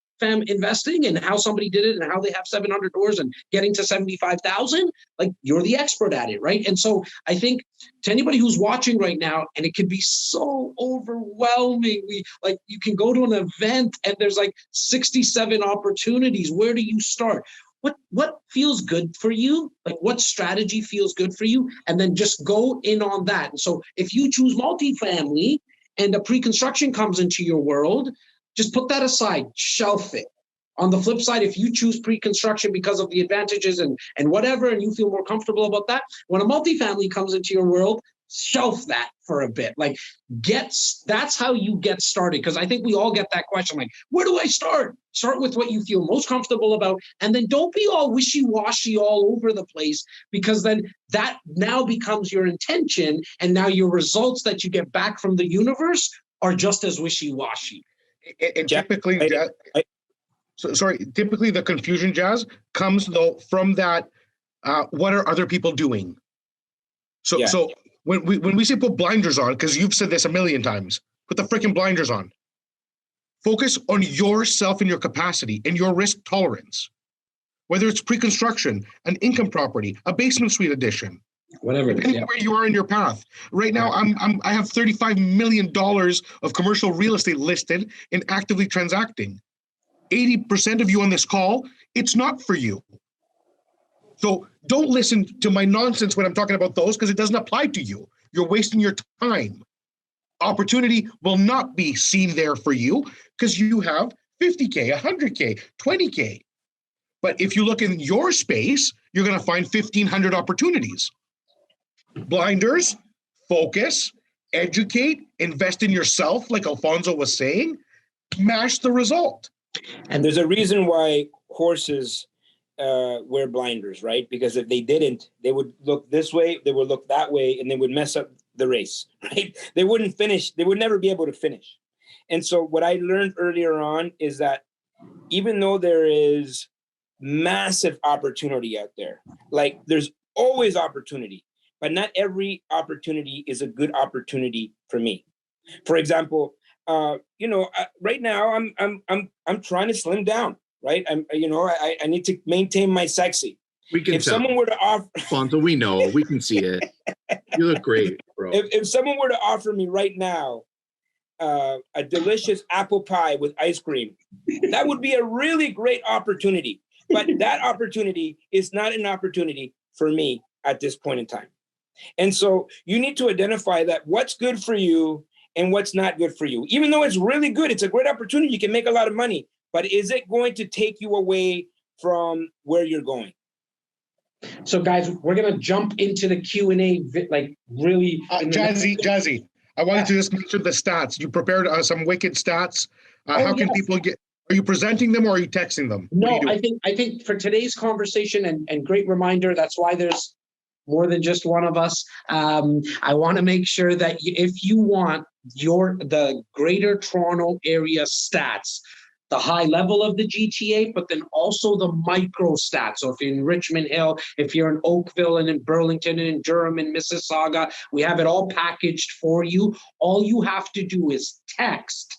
investing and how somebody did it and how they have 700 doors and getting to 75,000, like you're the expert at it, right? And so I think to anybody who's watching right now, and it can be so overwhelming, like you can go to an event and there's like 67 opportunities. Where do you start? What feels good for you? Like what strategy feels good for you? And then just go in on that. And so if you choose multifamily and a pre-construction comes into your world, just put that aside, shelf it. On the flip side, if you choose pre-construction because of the advantages and whatever, and you feel more comfortable about that, when a multifamily comes into your world, shelf that for a bit. Like that's how you get started. Because I think we all get that question, like, where do I start? Start with what you feel most comfortable about. And then don't be all wishy-washy all over the place, because then that now becomes your intention. And now your results that you get back from the universe are just as wishy-washy. And typically, typically the confusion, Jazz, comes though from that. What are other people doing? So when we say put blinders on, because you've said this a million times, put the freaking blinders on. Focus on yourself and your capacity and your risk tolerance. Whether it's pre-construction, an income property, a basement suite addition. Whatever, depending where you are in your path. Right now, I have $35 million of commercial real estate listed and actively transacting. 80% of you on this call, it's not for you. So don't listen to my nonsense when I'm talking about those, because it doesn't apply to you. You're wasting your time. Opportunity will not be seen there for you because you have 50K, 100K, 20K. But if you look in your space, you're going to find 1,500 opportunities. Blinders, focus, educate, invest in yourself, like Alfonso was saying, mash the result. And there's a reason why horses wear blinders, right? Because if they didn't, they would look this way, they would look that way, and they would mess up the race, right? They wouldn't finish. They would never be able to finish. And so what I learned earlier on is that even though there is massive opportunity out there, like there's always opportunity, but not every opportunity is a good opportunity for me. For example, right now I'm trying to slim down, right? I need to maintain my sexy. We can. If someone were to offer, Fonzo, we know, we can see it. You look great, bro. If someone were to offer me right now a delicious apple pie with ice cream, that would be a really great opportunity. But that opportunity is not an opportunity for me at this point in time. And so you need to identify that what's good for you and what's not good for you. Even though it's really good, it's a great opportunity, you can make a lot of money, but is it going to take you away from where you're going? So guys, we're going to jump into the Q&A, like really. Jazzy, I wanted to just mention the stats. You prepared some wicked stats. How can people get, are you presenting them or are you texting them? No, I think for today's conversation and great reminder, that's why there's more than just one of us. I want to make sure that if you want the Greater Toronto Area stats, the high level of the GTA, but then also the micro stats. So if you're in Richmond Hill, if you're in Oakville and in Burlington and in Durham and Mississauga, we have it all packaged for you. All you have to do is text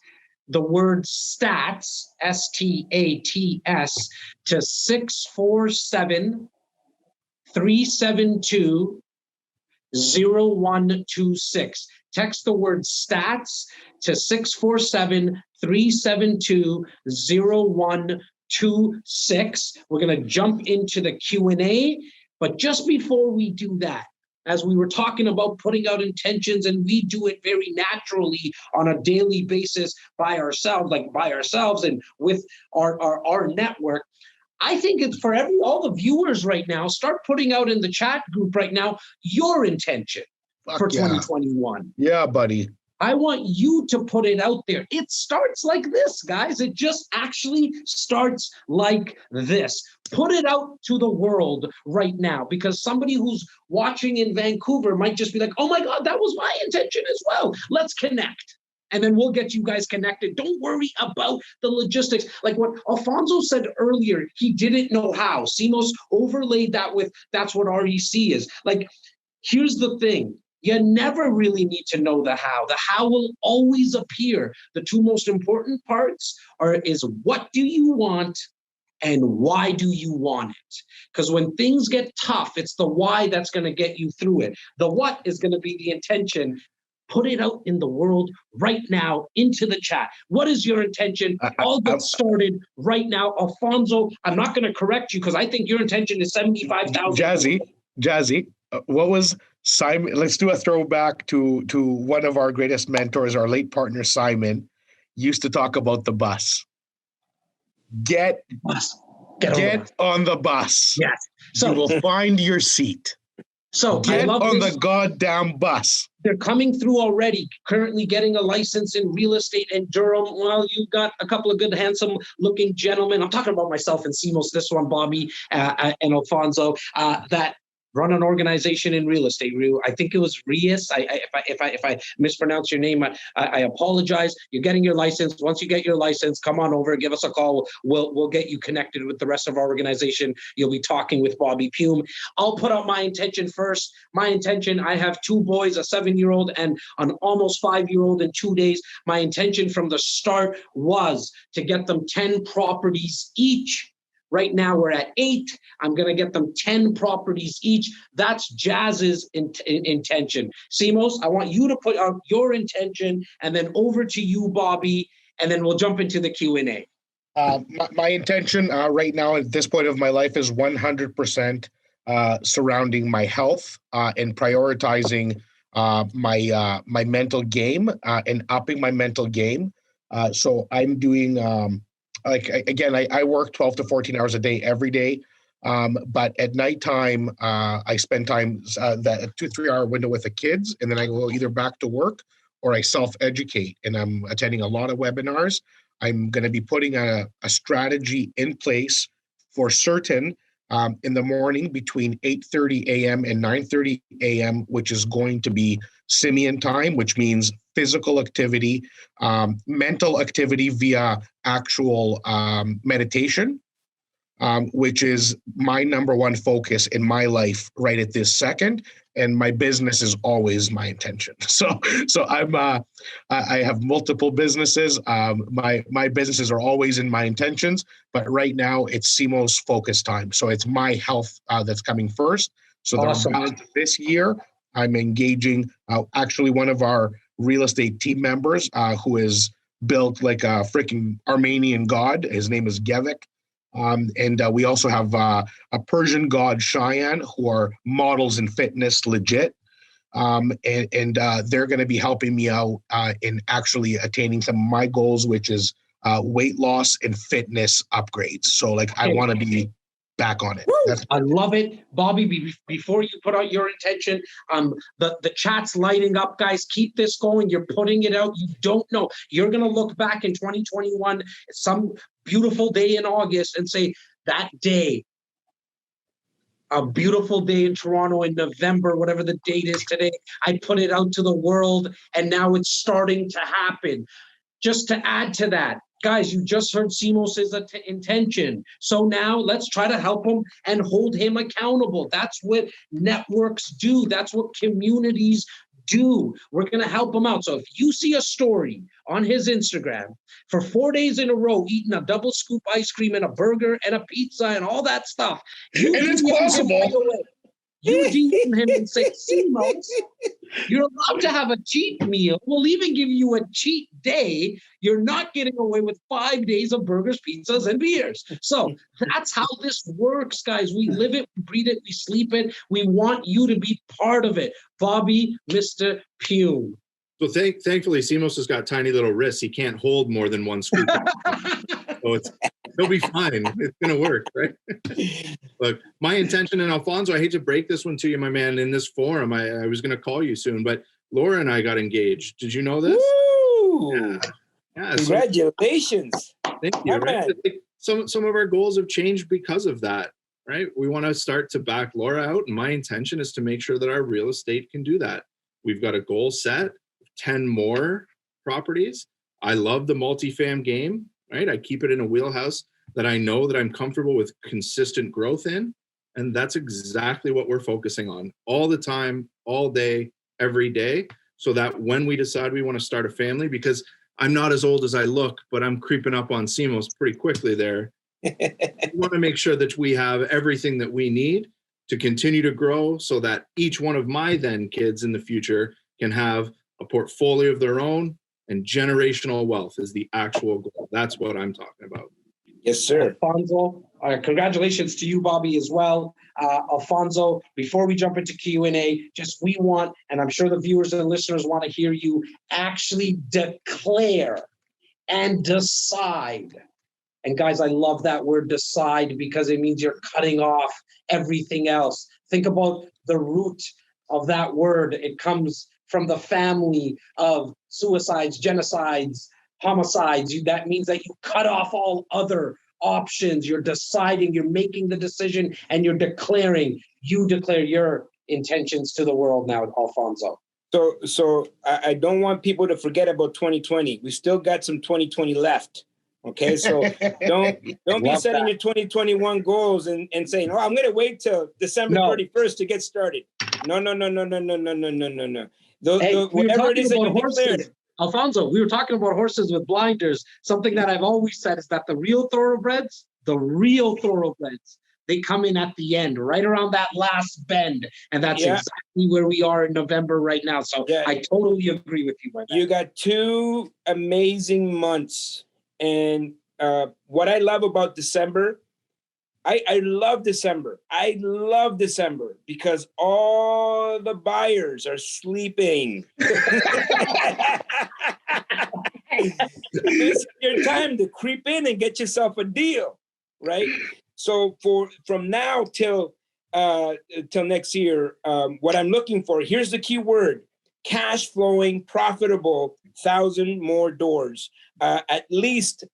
the word stats, STATS, to 647-372-0126. Text the word stats to 647-372-0126. We're going to jump into the Q&A, but just before we do that, as we were talking about putting out intentions, and we do it very naturally on a daily basis by ourselves and with our network. I think it's for all the viewers right now, start putting out in the chat group right now your intention for 2021. Yeah, buddy. I want you to put it out there. It starts like this, guys. It just actually starts like this. Put it out to the world right now, because somebody who's watching in Vancouver might just be like, oh my God, that was my intention as well. Let's connect. And then we'll get you guys connected. Don't worry about the logistics. Like what Alfonso said earlier, he didn't know how. Simos overlaid that with, that's what REC is. Like, here's the thing. You never really need to know the how. The how will always appear. The two most important parts is what do you want and why do you want it? Because when things get tough, it's the why that's going to get you through it. The what is going to be the intention. Put it out in the world right now into the chat. What is your intention? I'll get started right now. Alfonso, I'm not going to correct you because I think your intention is 75,000. Jazzy, what was Simon? Let's do a throwback to one of our greatest mentors, our late partner, Simon, used to talk about the bus. Get on the bus. Yes. So you will find your seat. So get on the goddamn bus. They're coming through already, currently getting a license in real estate in Durham. Well, you've got a couple of good, handsome-looking gentlemen. I'm talking about myself and Simos, this one, Bobby and Alfonso, that run an organization in real estate. I think it was Rias. If I mispronounce your name, I apologize. You're getting your license. Once you get your license, come on over, give us a call. We'll get you connected with the rest of our organization. You'll be talking with Bobby Pume. I'll put out my intention first. My intention, I have two boys, a 7-year-old and an almost 5-year-old in 2 days. My intention from the start was to get them 10 properties each. Right now we're at 8. I'm going to get them 10 properties each. That's Jazz's intention. Simos, I want you to put out your intention, and then over to you, Bobby, and then we'll jump into the Q&A. My intention right now at this point of my life is 100% surrounding my health and prioritizing my mental game and upping my mental game. So I'm doing... I work 12 to 14 hours a day every day. But at nighttime, I spend time that 2-3 hour window with the kids, and then I go either back to work or I self-educate, and I'm attending a lot of webinars. I'm going to be putting a strategy in place for certain in the morning between 8:30 a.m. and 9:30 a.m., which is going to be Simeon time, which means physical activity, mental activity via actual meditation, which is my number one focus in my life right at this second. And my business is always my intention. So I have multiple businesses. My businesses are always in my intentions, but right now it's Simo's focus time. So it's my health that's coming first. So awesome. This year I'm engaging actually one of our real estate team members who is built like a freaking Armenian god. His name is Gevik. And we also have a Persian god, Cheyenne, who are models in fitness, legit. And they're going to be helping me out in actually attaining some of my goals, which is weight loss and fitness upgrades. So like, I want to be back on it. I love it. Bobby, before you put out your intention, the chat's lighting up, guys. Keep this going. You're putting it out. You don't know. You're going to look back in 2021, some beautiful day in August, and say, that day, a beautiful day in Toronto in November, whatever the date is today, I put it out to the world, and now it's starting to happen. Just to add to that, guys, you just heard Simos' intention. So now let's try to help him and hold him accountable. That's what networks do. That's what communities We're going to help him out. So if you see a story on his Instagram for 4 days in a row, eating a double scoop ice cream and a burger and a pizza and all that stuff, you And it's DM him possible. right away. You DM him and say, Simos, you're allowed to have a cheat meal. We'll even give you a cheat day. You're not getting away with 5 days of burgers, pizzas, and beers. So that's how this works, guys. We live it, we breathe it, we sleep it. We want you to be part of it. Bobby, Mr. Pune. So thankfully, Simos has got tiny little wrists. He can't hold more than one scoop. So he'll be fine. It's going to work, right? Look, my intention, and Alfonso, I hate to break this one to you, my man, in this forum. I was going to call you soon, but Laura and I got engaged. Did you know this? Woo! Yeah. Congratulations. Thank you. Right? Some of our goals have changed because of that, right? We want to start to back Laura out, and my intention is to make sure that our real estate can do that. We've got a goal set, 10 more properties. I love the multifam game, right? I keep it in a wheelhouse that I know that I'm comfortable with consistent growth in. And that's exactly what we're focusing on all the time, all day, every day. So that when we decide we want to start a family, because I'm not as old as I look, but I'm creeping up on Simos pretty quickly there. We want to make sure that we have everything that we need to continue to grow so that each one of my then kids in the future can have a portfolio of their own, and generational wealth is the actual goal. That's what I'm talking about. Yes, sir. Alfonso, congratulations to you, Bobby, as well. Alfonso, before we jump into Q&A, we want, and I'm sure the viewers and listeners want to hear you actually declare and decide. And guys, I love that word decide because it means you're cutting off everything else. Think about the root of that word. It comes from the family of suicides, genocides, homicides. That means that you cut off all other options. You're deciding, you're making the decision, and you're declaring. You declare your intentions to the world now, Alfonso. So I don't want people to forget about 2020. We still got some 2020 left. Okay, so don't be setting your 2021 goals and saying, "Oh, I'm going to wait till December 31st to get started." No. Whatever it is that you declared. Alfonso, we were talking about horses with blinders. Something that I've always said is that the real thoroughbreds, they come in at the end, right around that last bend. And that's exactly where we are in November right now. So I totally agree with you, my man. You got 2 amazing months. And what I love about December, I love December. I love December because all the buyers are sleeping. This is your time to creep in and get yourself a deal, right? So from now till next year, what I'm looking for, here's the key word: cash flowing, profitable, 1,000 more doors. At least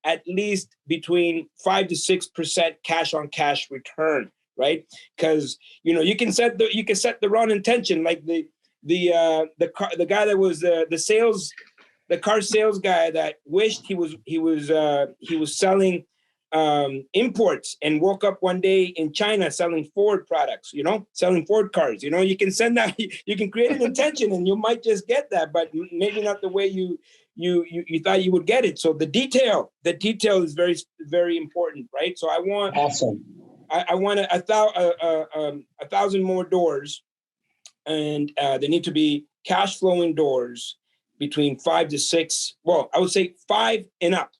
between 5 to 6% cash on cash return, right? Because you can set the wrong intention, like the guy that was the car sales guy that wished he was selling imports and woke up one day in China selling Ford products, selling Ford cars. You can send that, you can create an intention and you might just get that, but maybe not the way you thought you would get it. So the detail is very, very important, right? So I want I want 1,000 more doors, and they need to be cash flowing doors between 5 to 6. Well, I would say 5 and up.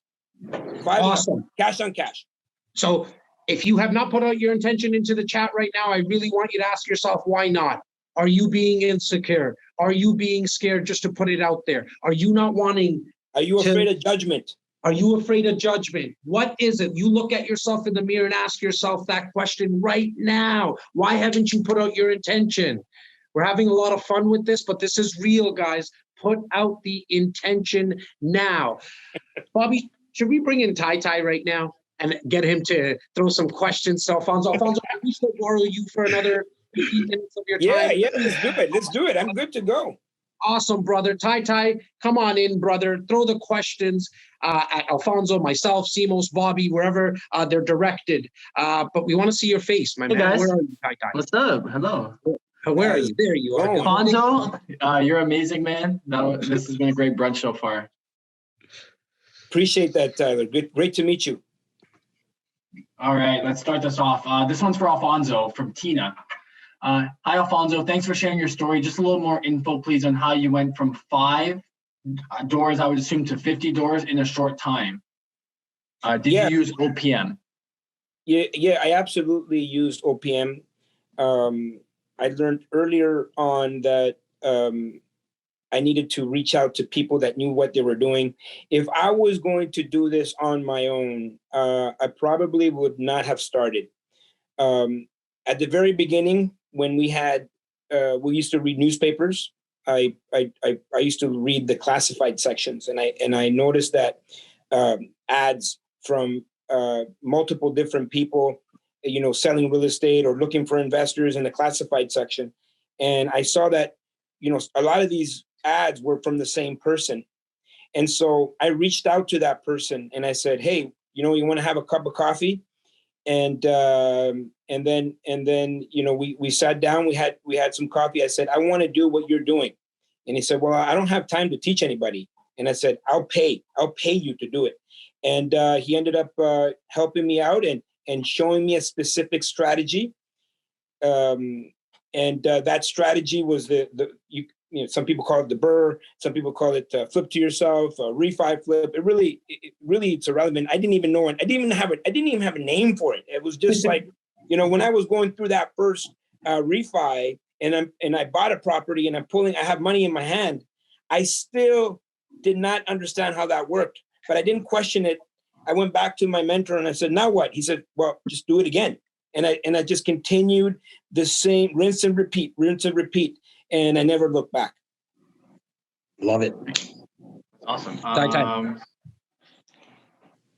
5 awesome. And up, cash on cash. So if you have not put out your intention into the chat right now, I really want you to ask yourself, why not? Are you being insecure? Are you being scared just to put it out there? Are you not wanting? Are you afraid of judgment? Are you afraid of judgment? What is it? You look at yourself in the mirror and ask yourself that question right now. Why haven't you put out your intention? We're having a lot of fun with this, but this is real, guys. Put out the intention now. Bobby, should we bring in Tai right now and get him to throw some questions to Alfonso? Alfonso, can we still borrow you for another 15 minutes of your time? Yeah, let's do it. I'm good to go. Awesome, brother. Tai, come on in, brother. Throw the questions at Alfonso, myself, Simos, Bobby, wherever they're directed. But we want to see your face, my man. Guys. Where are you, Tai? What's up? Hello. Where are you? There you are. Oh. Alfonso, you're amazing, man. This has been a great brunch so far. Appreciate that, Tyler. Great to meet you. All right, let's start this off. This one's for Alfonso from Tina. Hi, Alfonso. Thanks for sharing your story. Just a little more info, please, on how you went from 5 doors, I would assume, to 50 doors in a short time. Did you use OPM? Yeah, I absolutely used OPM. I learned earlier on that I needed to reach out to people that knew what they were doing. If I was going to do this on my own, I probably would not have started. At the very beginning, when we used to read newspapers, I used to read the classified sections, and I noticed that ads from multiple different people, selling real estate or looking for investors in the classified section, and I saw that a lot of these ads were from the same person, and so I reached out to that person and I said, "Hey, you want to have a cup of coffee?" And then we sat down. We had some coffee. I said, "I want to do what you're doing," and he said, "Well, I don't have time to teach anybody." And I said, "I'll pay you to do it." And he ended up helping me out and showing me a specific strategy. That strategy was some people call it the BRRRR, some people call it flip to yourself, refi flip. It's irrelevant. I didn't even have a name for it. It was just like, when I was going through that first refi and I bought a property and I have money in my hand, I still did not understand how that worked, but I didn't question it. I went back to my mentor and I said, "Now what?" He said, "Well, just do it again." And I just continued the same rinse and repeat. And I never looked back. Love it. Awesome. Time.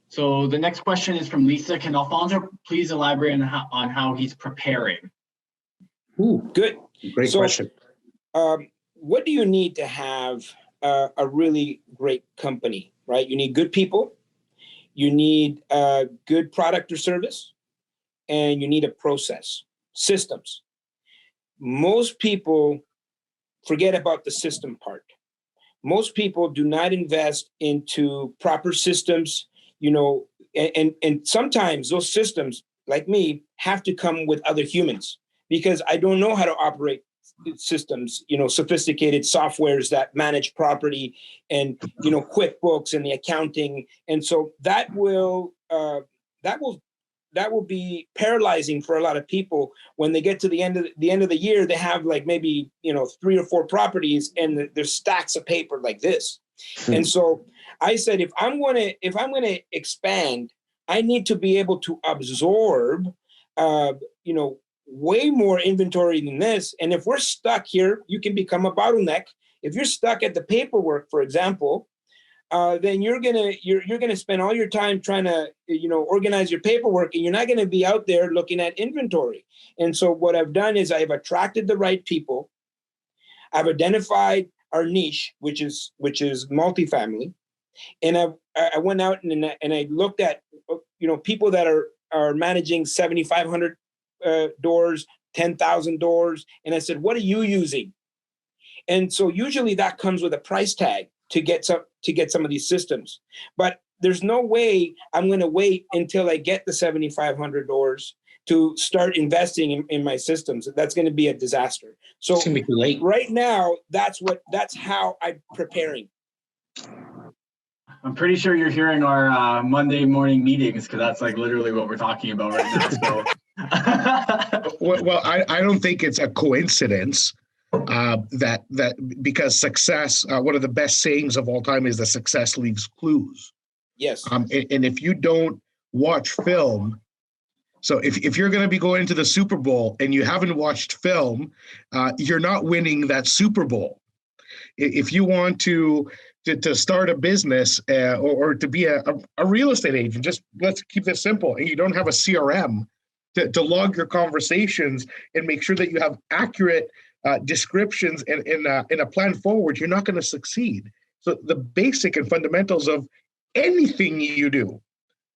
So the next question is from Lisa. Can Alfonso please elaborate on how he's preparing? Ooh, good. Great question. What do you need to have a really great company, right? You need good people. You need a good product or service. And you need a process, systems. Most people forget about the system part. Most people do not invest into proper systems, and sometimes those systems, like me, have to come with other humans because I don't know how to operate systems, sophisticated softwares that manage property and, QuickBooks and the accounting. And so that will be paralyzing for a lot of people when they get to the end of the year. They have like maybe 3 or 4 properties and there's stacks of paper like this. And so I said, if I'm going to expand, I need to be able to absorb way more inventory than this. And if we're stuck here, you can become a bottleneck. If you're stuck at the paperwork, for example, then you're gonna spend all your time trying to organize your paperwork, and you're not gonna be out there looking at inventory. And so what I've done is I've attracted the right people. I've identified our niche, which is multifamily, and I went out and I looked at people that are managing 7,500 doors, 10,000 doors, and I said, "What are you using?" And so usually that comes with a price tag to get some of these systems. But there's no way I'm going to wait until I get the 7,500 doors to start investing in my systems. That's going to be a disaster. So it's gonna be too late. Right now, that's how I'm preparing. I'm pretty sure you're hearing our Monday morning meetings because that's like literally what we're talking about right now. So. Well, I don't think it's a coincidence that because success, one of the best sayings of all time is that success leaves clues. Yes. And if you don't watch film, so if you're going to be going to the Super Bowl and you haven't watched film, you're not winning that Super Bowl. If you want to start a business or to be a real estate agent, just let's keep this simple, and you don't have a CRM to log your conversations and make sure that you have accurate descriptions in a plan forward, you're not going to succeed. So the basic and fundamentals of anything you do,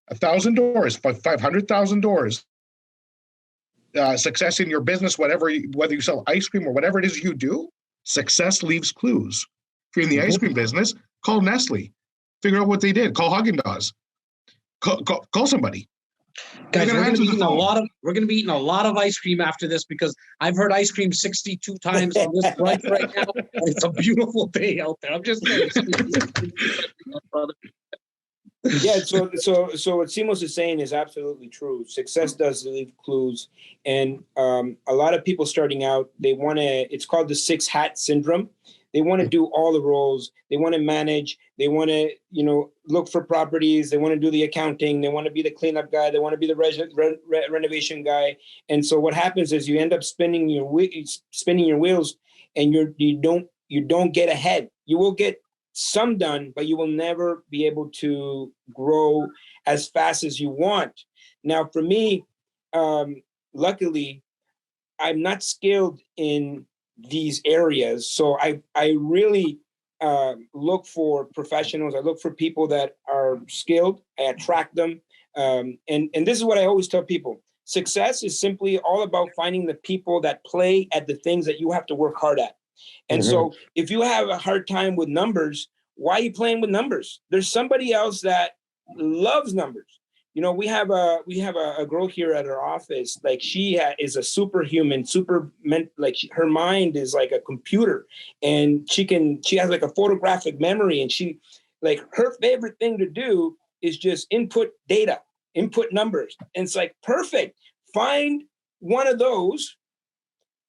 1,000 doors, 500,000 doors, success in your business, whether you sell ice cream or whatever it is you do, success leaves clues. If you're in the ice cream business, call Nestle. Figure out what they did. Call Haagen-Dazs. Call somebody. Guys, They're we're gonna going to be answer the eating a phone. lot of ice cream after this, because I've heard ice cream 62 times on this brunch right now. And it's a beautiful day out there. I'm just saying. Yeah, so what Simos is saying is absolutely true. Success does leave clues, and a lot of people starting out, they want to. It's called the 6 hat syndrome. They want to do all the roles. They want to manage. They want to, look for properties. They want to do the accounting. They want to be the cleanup guy. They want to be the renovation guy. And so what happens is you end up spinning your wheels, and you don't get ahead. You will get some done, but you will never be able to grow as fast as you want. Now, for me, luckily, I'm not skilled in these areas. So I really look for professionals. I look for people that are skilled. I attract them. And this is what I always tell people. Success is simply all about finding the people that play at the things that you have to work hard at. And so if you have a hard time with numbers, why are you playing with numbers? There's somebody else that loves numbers. We have a girl here at our office. Like she is a superhuman, her mind is like a computer, and she has like a photographic memory, and her favorite thing to do is just input data, input numbers. And it's like, perfect. Find one of those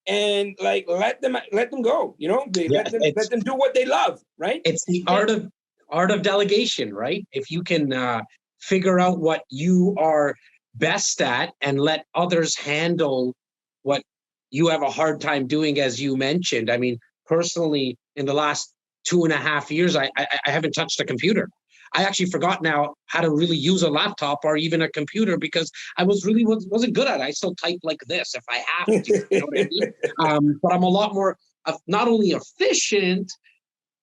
and like let them go. Let them do what they love, right? It's the art of delegation, right? If you can figure out what you are best at and let others handle what you have a hard time doing, as you mentioned. I mean, personally, in the last 2.5 years, I haven't touched a computer. I actually forgot now how to really use a laptop or even a computer, because I wasn't good at it. I still type like this if I have to, you know what I mean? But I'm a lot more not only efficient,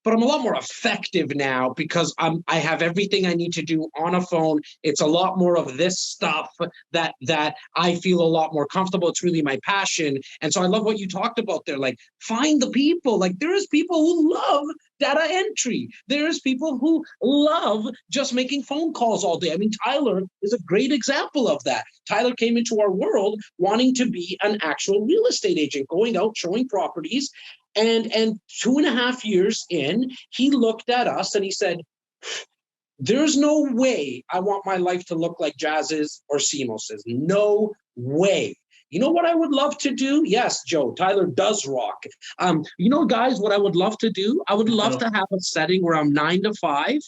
but I'm a lot more effective now, because I have everything I need to do on a phone. It's a lot more of this stuff that I feel a lot more comfortable. It's really my passion. And so I love what you talked about there. Like, find the people. Like, there is people who love data entry. There's people who love just making phone calls all day. I mean, Tyler is a great example of that. Tyler came into our world wanting to be an actual real estate agent, going out, showing properties. And 2.5 years in, he looked at us and he said, there's no way I want my life to look like Jazz's or Simos's. No way. You know what I would love to do? Yes, Joe, Tyler does rock. Guys, what I would love to do? I would love to have a setting where I'm 9 to 5,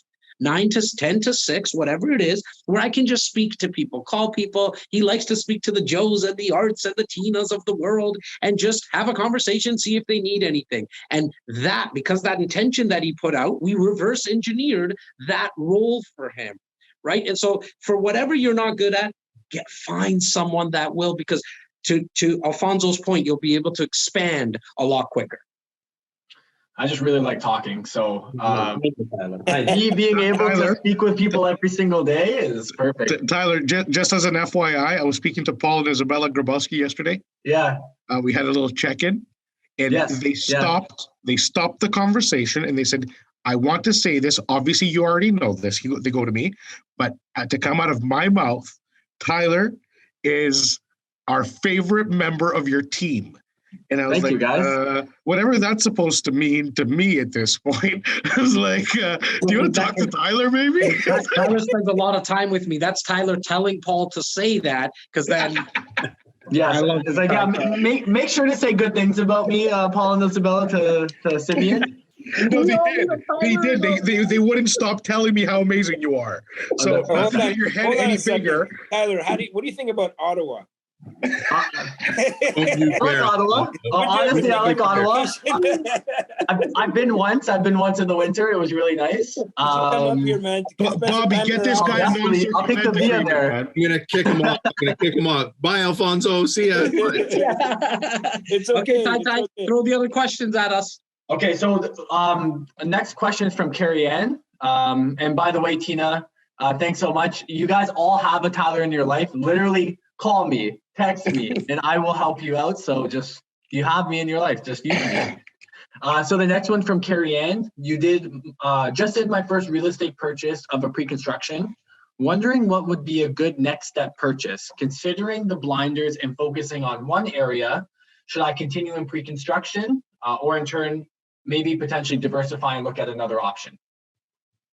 9 to 10 to 6, whatever it is, where I can just speak to people, call people. He likes to speak to the Joes and the Arts and the Tinas of the world and just have a conversation, see if they need anything. And because that intention that he put out, we reverse engineered that role for him, right? And so for whatever you're not good at, find someone that will, because to Alfonso's point, you'll be able to expand a lot quicker. I just really like talking. So being able to speak with people every single day is perfect. Tyler, just as an FYI, I was speaking to Paul and Isabella Grabowski yesterday. Yeah. We had a little check-in, and they stopped the conversation, and they said, I want to say this. Obviously, you already know this. They go to me, but to come out of my mouth, Tyler is our favorite member of your team. And I was Thank you, guys. Whatever that's supposed to mean to me at this point. I was like, do you want to talk to Tyler, maybe? Tyler spends a lot of time with me. That's Tyler telling Paul to say that, because then... Yeah, it's like, make sure to say good things about me, Paul and Isabella, to Simeon. No, they did. They wouldn't stop telling me how amazing you are. So not to make your head any bigger. Tyler, what do you think about Ottawa? I like Ottawa. Honestly, I like Ottawa. I've been once in the winter. It was really nice. Come up here, man. Bobby, get this guy. I'll take the via there. I'm gonna kick him off. Bye, Alfonso. See ya. It's okay. Ty, throw the other questions at us. Okay, so next question is from Carrie Ann. And by the way, Tina, thanks so much. You guys all have a Tyler in your life. Literally, call me, text me, and I will help you out. So just, you have me in your life, just use me. So the next one from Carrie Ann, you just did my first real estate purchase of a pre-construction. Wondering what would be a good next step purchase, considering the blinders and focusing on one area. Should I continue in pre-construction or in turn, maybe potentially diversify and look at another option?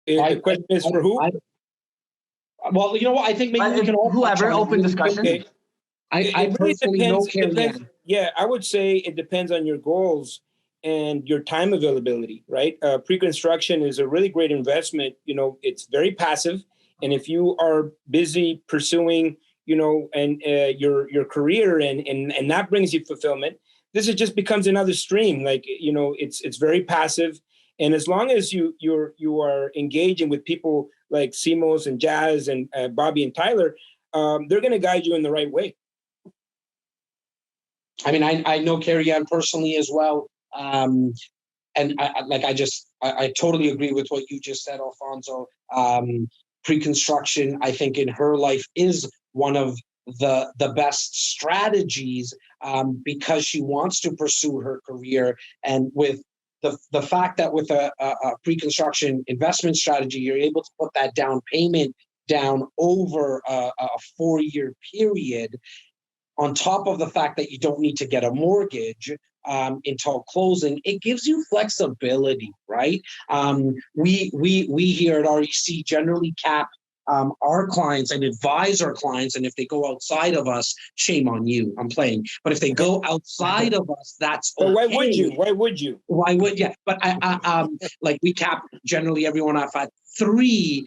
The question is for who? Well, you know what? I think maybe we can all whoever, open discussion. Okay. I really personally know depends. Carrie Ann. Yeah, I would say it depends on your goals and your time availability, right? Pre-construction is a really great investment. You know, it's very passive. And if you are busy pursuing, you know, and your career and that brings you fulfillment, this is just becomes another stream. Like, you know, it's very passive. And as long as you are engaging with people like Simos and Jazz and Bobby and Tyler, they're going to guide you in the right way. I mean, I know Carrie Ann personally as well. And I totally agree with what you just said, Alfonso. Pre-construction, I think in her life is one of the best strategies because she wants to pursue her career. And with the fact that with a pre-construction investment strategy, you're able to put that down payment down over a 4-year period, on top of the fact that you don't need to get a mortgage until closing, it gives you flexibility, right? We here at REC generally cap our clients and advise our clients, and if they go outside of us, shame on you. I'm playing, but if they go outside of us, that's okay. But why would you? Why would you? But I like we cap generally everyone off at 3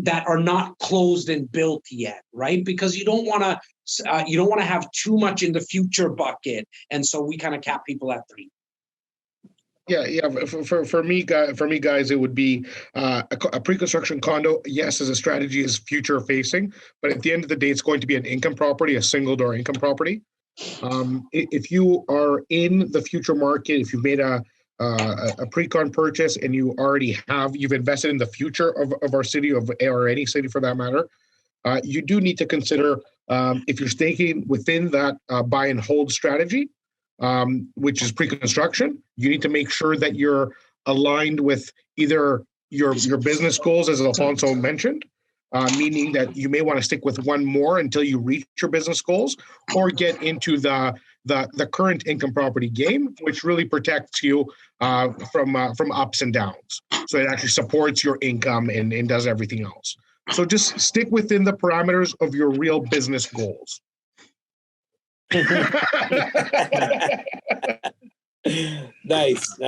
that are not closed and built yet, right? Because you don't want to have too much in the future bucket, and so we kind of cap people at 3. Yeah. For me, guys, it would be a pre-construction condo. Yes, as a strategy, is future facing, but at the end of the day, it's going to be an income property, a single door income property. If you are in the future market, if you've made a pre-con purchase and you've invested in the future of our city or any city for that matter, you do need to consider if you're staking within that buy and hold strategy, which is pre-construction, you need to make sure that you're aligned with either your business goals, as Alfonso mentioned, meaning that you may want to stick with one more until you reach your business goals, or get into the current income property game, which really protects you from ups and downs. So it actually supports your income and does everything else. So just stick within the parameters of your real business goals. Nice.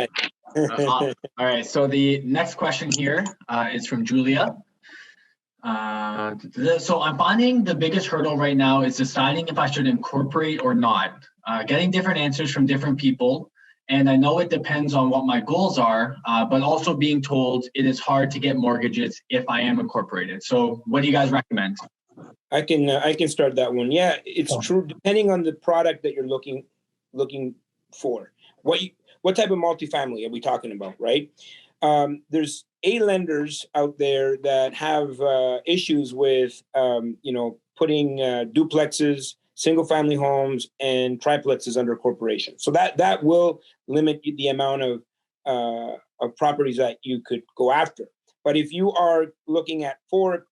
All right. So the next question here is from Julia. So I'm finding the biggest hurdle right now is deciding if I should incorporate or not. Getting different answers from different people. And I know it depends on what my goals are, but also being told it is hard to get mortgages if I am incorporated. So what do you guys recommend? I can start that one. Yeah, it's true. Depending on the product that you're looking for, what type of multifamily are we talking about, right? There's lenders out there that have issues with putting duplexes, single family homes, and triplexes under corporation. So that will limit the amount of properties that you could go after. But if you are looking at 4+,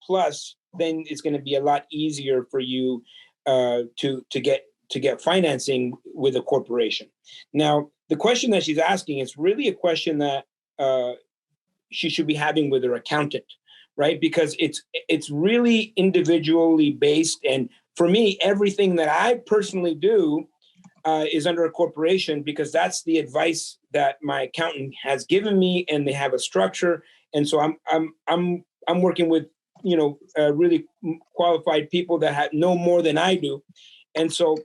then it's going to be a lot easier for you to get financing with a corporation. Now, the question that she's asking is really a question that she should be having with her accountant, right? Because it's really individually based. And for me, everything that I personally do is under a corporation, because that's the advice that my accountant has given me, and they have a structure. And so I'm working with really qualified people that know more than I do. And so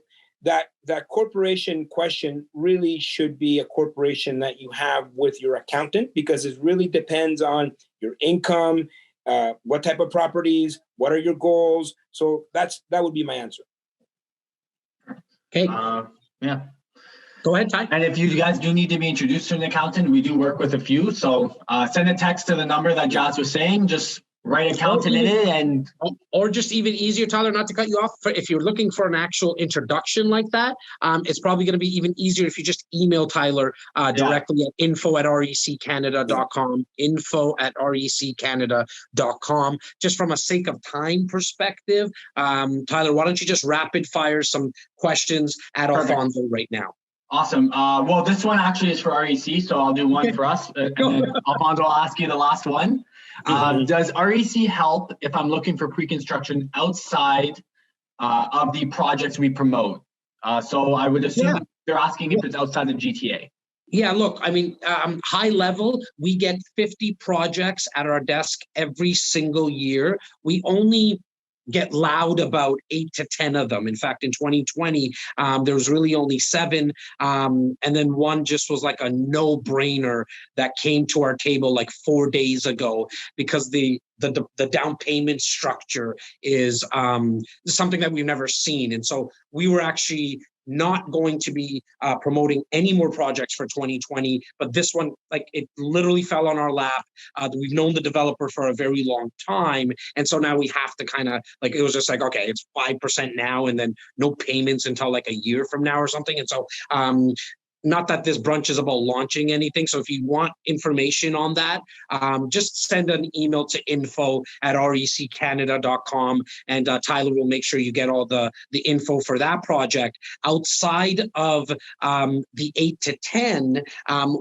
that corporation question really should be a corporation that you have with your accountant, because it really depends on your income, what type of properties, what are your goals. So that would be my answer. Okay. Yeah. Go ahead, Ty. And if you guys do need to be introduced to an accountant, we do work with a few. So send a text to the number that Jazz was saying. Just right accountant in it, and or just even easier, Tyler, not to cut you off, if you're looking for an actual introduction like that, it's probably going to be even easier if you just email Tyler directly at info@reccanada.com, info@reccanada.com. Just from a sake of time perspective, Tyler, why don't you just rapid fire some questions at Alfonso right now? Awesome. Well, this one actually is for REC, so I'll do one for us, and then Alfonso will ask you the last one. Does REC help if I'm looking for pre-construction outside of the projects we promote? So I would assume they're asking if it's outside the GTA. Yeah, look, I mean, high level, we get 50 projects at our desk every single year. We only get loud about 8 to 10 of them. In fact, in 2020, there was really only 7. And then one just was like a no-brainer that came to our table like 4 days ago, because the down payment structure is something that we've never seen. And so we were actually not going to be promoting any more projects for 2020, but this one, like, it literally fell on our lap. We've known the developer for a very long time, and so now we have to kind of, like, it was just like, okay, it's 5% now, and then no payments until like a year from now or something. And so not that this brunch is about launching anything. So if you want information on that, just send an email to info@reccanada.com, and Tyler will make sure you get all the info for that project. Outside of the 8 to 10,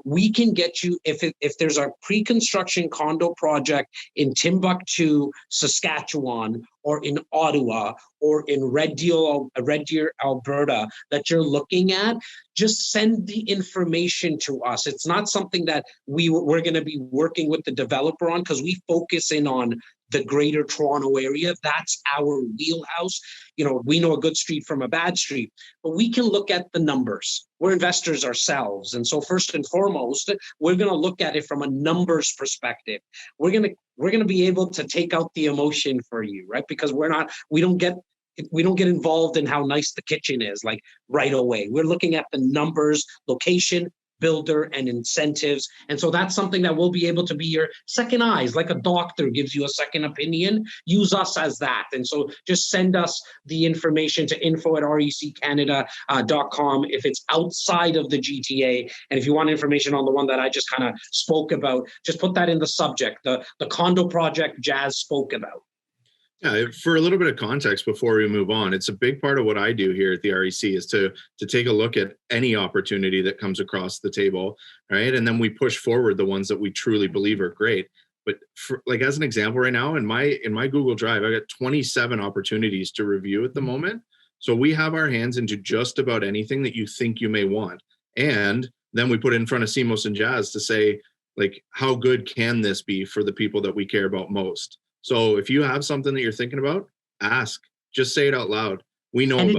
we can get you, if there's a pre-construction condo project in Timbuktu, Saskatchewan, or in Ottawa, or in Red Deer, Alberta, that you're looking at, just send the information to us. It's not something that we're going to be working with the developer on, because we focus in on the greater Toronto area. That's our wheelhouse. You know, we know a good street from a bad street, but we can look at the numbers. We're investors ourselves. And so first and foremost, we're going to look at it from a numbers perspective. We're going to be able to take out the emotion for you, right? Because we don't get involved in how nice the kitchen is, like, right away. We're looking at the numbers, location, builder, and incentives. And so that's something that we'll be able to be your second eyes, like a doctor gives you a second opinion. Use us as that. And so just send us the information to info@reccanada.com if it's outside of the GTA. And if you want information on the one that I just kind of spoke about, just put that in the subject, the condo project Jazz spoke about. Yeah, for a little bit of context before we move on, it's a big part of what I do here at the REC is to take a look at any opportunity that comes across the table, right? And then we push forward the ones that we truly believe are great. But for, like, as an example right now, in my Google Drive, I got 27 opportunities to review at the moment. So we have our hands into just about anything that you think you may want. And then we put it in front of Simos and Jazz to say, like, how good can this be for the people that we care about most? So if you have something that you're thinking about, ask. Just say it out loud. We know. And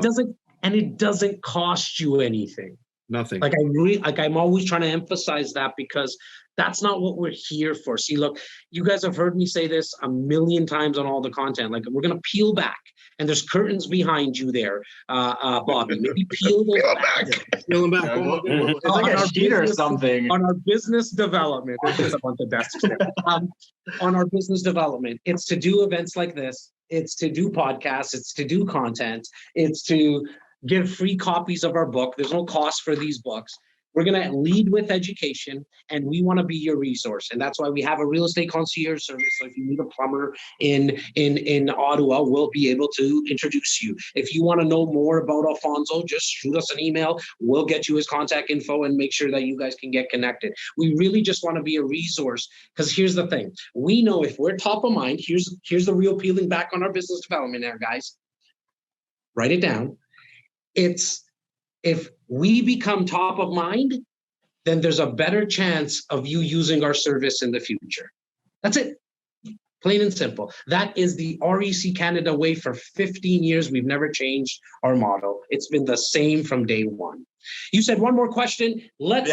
it doesn't cost you anything. Nothing. Like, I'm always trying to emphasize that, because that's not what we're here for. See, look, you guys have heard me say this a million times on all the content. Like, we're gonna peel back, and there's curtains behind you there, Bobby. Maybe peel those back. Peel them back. It's like a sheet or something. On our business development, there's a bunch of desks there. On our business development, it's to do events like this. It's to do podcasts. It's to do content. It's to give free copies of our book. There's no cost for these books. We're going to lead with education, and we want to be your resource. And that's why we have a real estate concierge service. So if you need a plumber in Ottawa, we'll be able to introduce you. If you want to know more about Alfonso, just shoot us an email. We'll get you his contact info and make sure that you guys can get connected. We really just want to be a resource, because here's the thing. We know if we're top of mind, here's the real peeling back on our business development there, guys. Write it down. If we become top of mind, then there's a better chance of you using our service in the future. That's it. Plain and simple. That is the REC Canada way for 15 years. We've never changed our model. It's been the same from day one. You said one more question. Let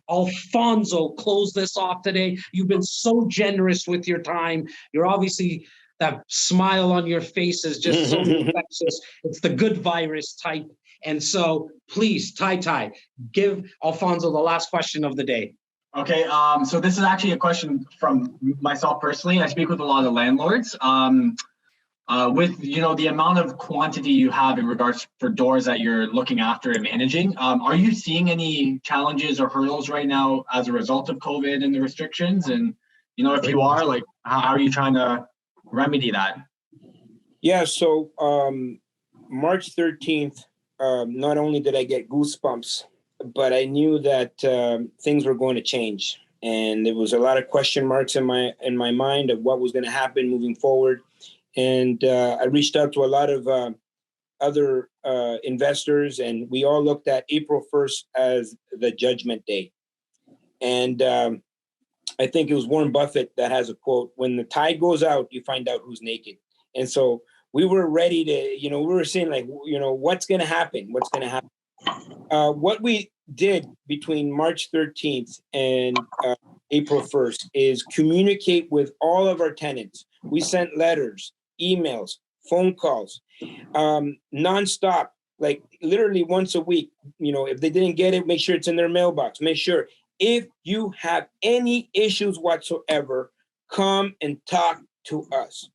Alfonso close this off today. You've been so generous with your time. You're obviously, that smile on your face is just so infectious. It's the good virus type. And so please, Ty, give Alfonso the last question of the day. Okay, so this is actually a question from myself personally. I speak with a lot of landlords. With the amount of quantity you have in regards for doors that you're looking after and managing, are you seeing any challenges or hurdles right now as a result of COVID and the restrictions? And if you are, like, how are you trying to remedy that? Yeah, so March 13th, not only did I get goosebumps, but I knew that things were going to change, and there was a lot of question marks in my mind of what was going to happen moving forward. And I reached out to a lot of other investors, and we all looked at April 1st as the judgment day. And I think it was Warren Buffett that has a quote: "When the tide goes out, you find out who's naked." And so we were ready to, we were saying, like, what's going to happen? What's going to happen? What we did between March 13th and April 1st is communicate with all of our tenants. We sent letters, emails, phone calls, nonstop, like literally once a week. If they didn't get it, make sure it's in their mailbox. Make sure, if you have any issues whatsoever, come and talk to us.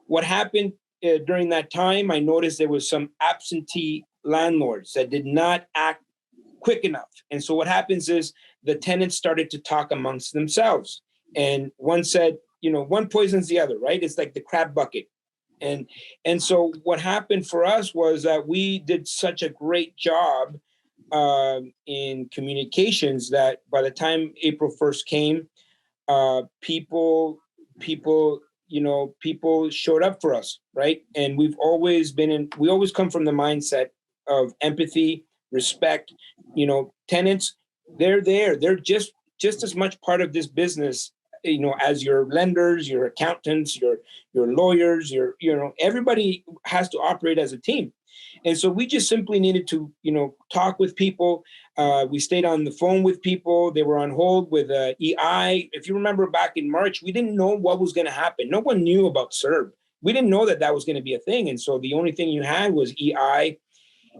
What happened during that time, I noticed there was some absentee landlords that did not act quick enough. And so what happens is the tenants started to talk amongst themselves. And one said, one poisons the other, right? It's like the crab bucket. And so what happened for us was that we did such a great job in communications that by the time April 1st came, people showed up for us, right? And we always come from the mindset of empathy, respect. Tenants, they're there. They're just as much part of this business, as your lenders, your accountants, your lawyers, everybody has to operate as a team. And so we just simply needed to, talk with people. We stayed on the phone with people. They were on hold with EI. If you remember back in March, we didn't know what was going to happen. No one knew about CERB. We didn't know that was going to be a thing. And so the only thing you had was EI.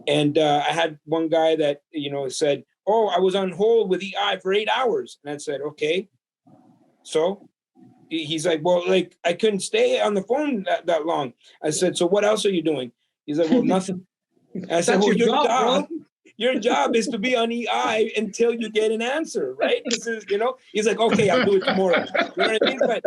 And I had one guy that, said, "Oh, I was on hold with EI for 8 hours." And I said, "Okay." So he's like, "Well, like, I couldn't stay on the phone that long." I said, "So what else are you doing?" He's like, "Well, nothing." I said, "Well, your job, your job is to be on EI until you get an answer, right?" This is, he's like, "Okay, I'll do it tomorrow." You know what I mean? But,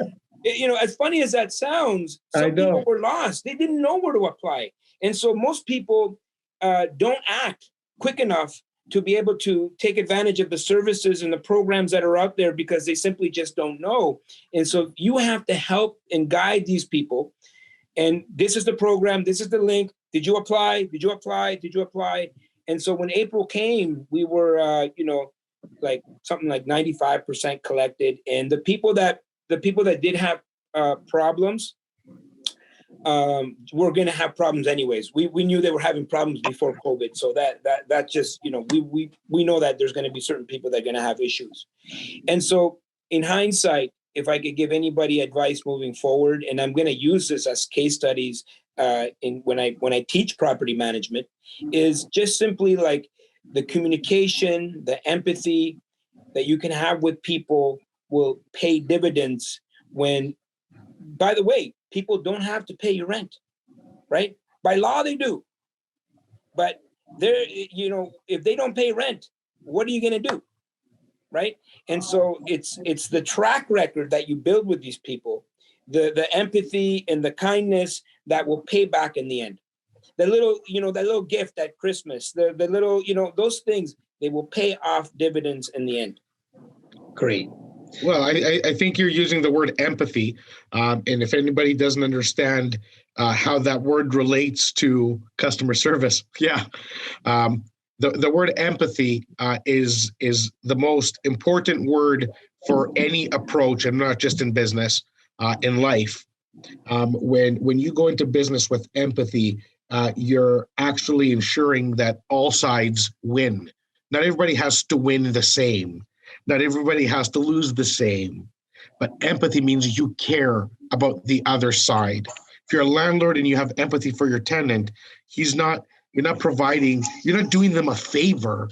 as funny as that sounds, some people were lost. They didn't know where to apply. And so most people don't act quick enough to be able to take advantage of the services and the programs that are out there because they simply just don't know. And so you have to help and guide these people. And this is the program. This is the link. Did you apply? Did you apply? Did you apply? And so when April came, we were, like something like 95% collected. And the people that did have problems, we're going to have problems anyways. We knew they were having problems before COVID. So that just, we know that there's going to be certain people that are going to have issues. And so in hindsight, if I could give anybody advice moving forward, and I'm going to use this as case studies when I teach property management, is just simply like the communication, the empathy that you can have with people will pay dividends when, by the way, people don't have to pay your rent, right? By law, they do. But they're, if they don't pay rent, what are you going to do? Right? And so it's the track record that you build with these people, the empathy and the kindness that will pay back in the end. The little, that little gift at Christmas, the little, those things, they will pay off dividends in the end. Great. Well, I think you're using the word empathy. And if anybody doesn't understand how that word relates to customer service, the word empathy is the most important word for any approach, and not just in business, in life. When you go into business with empathy, you're actually ensuring that all sides win. Not everybody has to win the same. Not everybody has to lose the same. But empathy means you care about the other side. If you're a landlord and you have empathy for your tenant, he's not You're not providing, you're not doing them a favor.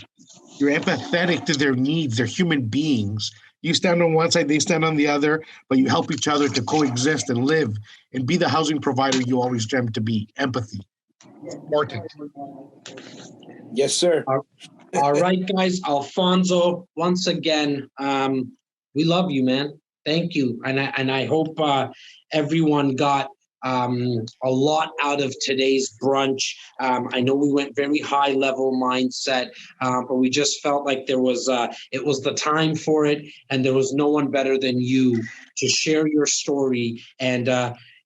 You're empathetic to their needs. They're human beings. You stand on one side, they stand on the other, but you help each other to coexist and live and be the housing provider you always dreamt to be. Empathy. Important. Yes, sir. All right, guys. Alfonso, once again, we love you, man. Thank you. And I hope everyone got a lot out of today's brunch. I know we went very high level mindset, but we just felt like it was the time for it, and there was no one better than you to share your story and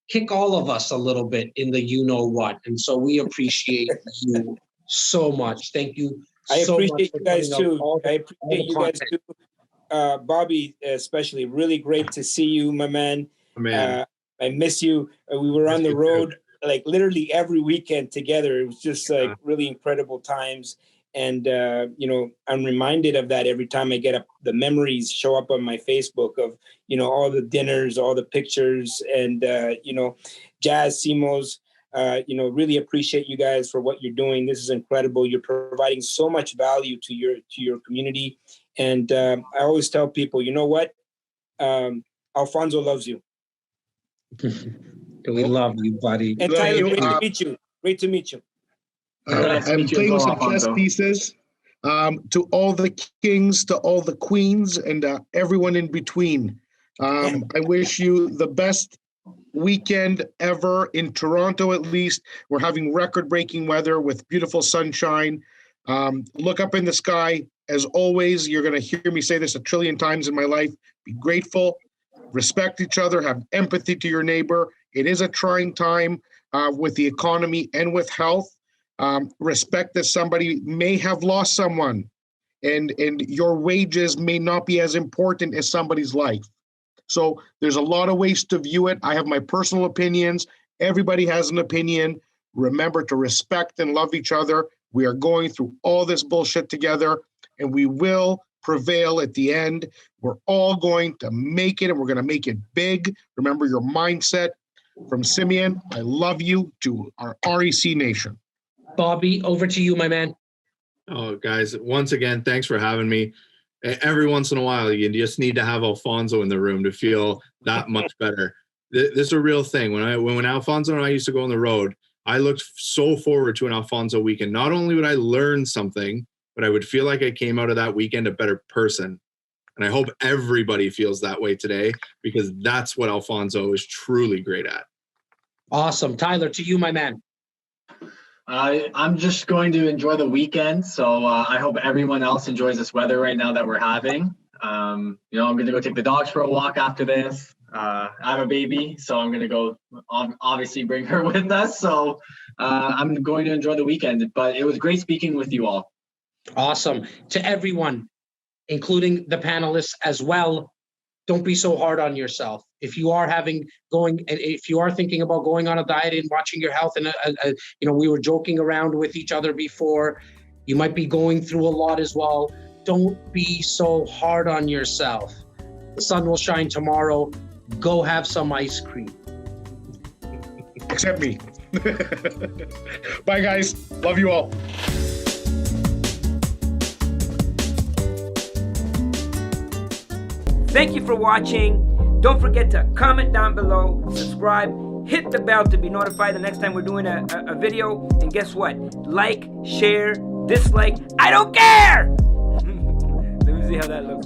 kick all of us a little bit in the you know what. And so we appreciate you so much. Thank you. I appreciate you guys too. Bobby, especially. Really great to see you, my man. Man. I miss you. We were on the road like literally every weekend together. It was just like really incredible times. And, I'm reminded of that every time I get up. The memories show up on my Facebook of, all the dinners, all the pictures, and, Jazz, Simos, really appreciate you guys for what you're doing. This is incredible. You're providing so much value to your community. And I always tell people, you know what? Alfonso loves you. We love you, buddy. And Tyler, great to meet you. Great to meet you. I'm playing with some chess pieces. To all the kings, to all the queens, and everyone in between. I wish you the best weekend ever in Toronto, at least. We're having record-breaking weather with beautiful sunshine. Look up in the sky. As always, you're going to hear me say this a trillion times in my life. Be grateful, respect each other, have empathy to your neighbor. It is a trying time with the economy and with health. Respect that somebody may have lost someone, and your wages may not be as important as somebody's life. So there's a lot of ways to view it. I have my personal opinions. Everybody has an opinion. Remember to respect and love each other. We are going through all this bullshit together, and we will prevail at the end. We're all going to make it, and we're going to make it big. Remember your mindset. From Simeon, I love you, to our REC Nation. Bobby, over to you, my man. Oh, guys, once again, thanks for having me. Every once in a while, you just need to have Alfonso in the room to feel that much better. This is a real thing. When Alfonso and I used to go on the road, I looked so forward to an Alfonso weekend. Not only would I learn something, but I would feel like I came out of that weekend a better person. And I hope everybody feels that way today, because that's what Alfonso is truly great at. Awesome. Tyler, to you, my man. I'm just going to enjoy the weekend. So I hope everyone else enjoys this weather right now that we're having. I'm going to go take the dogs for a walk after this. I have a baby, so I'm going to go obviously bring her with us. So I'm going to enjoy the weekend, but it was great speaking with you all. Awesome. To everyone, including the panelists as well, don't be so hard on yourself. If you are thinking about going on a diet and watching your health, and we were joking around with each other before, you might be going through a lot as well. Don't be so hard on yourself. The sun will shine tomorrow. Go have some ice cream. Except me. Bye, guys. Love you all. Thank you for watching. Don't forget to comment down below, subscribe, hit the bell to be notified the next time we're doing a video. And guess what? Like, share, dislike, I don't care! Let me see how that looks.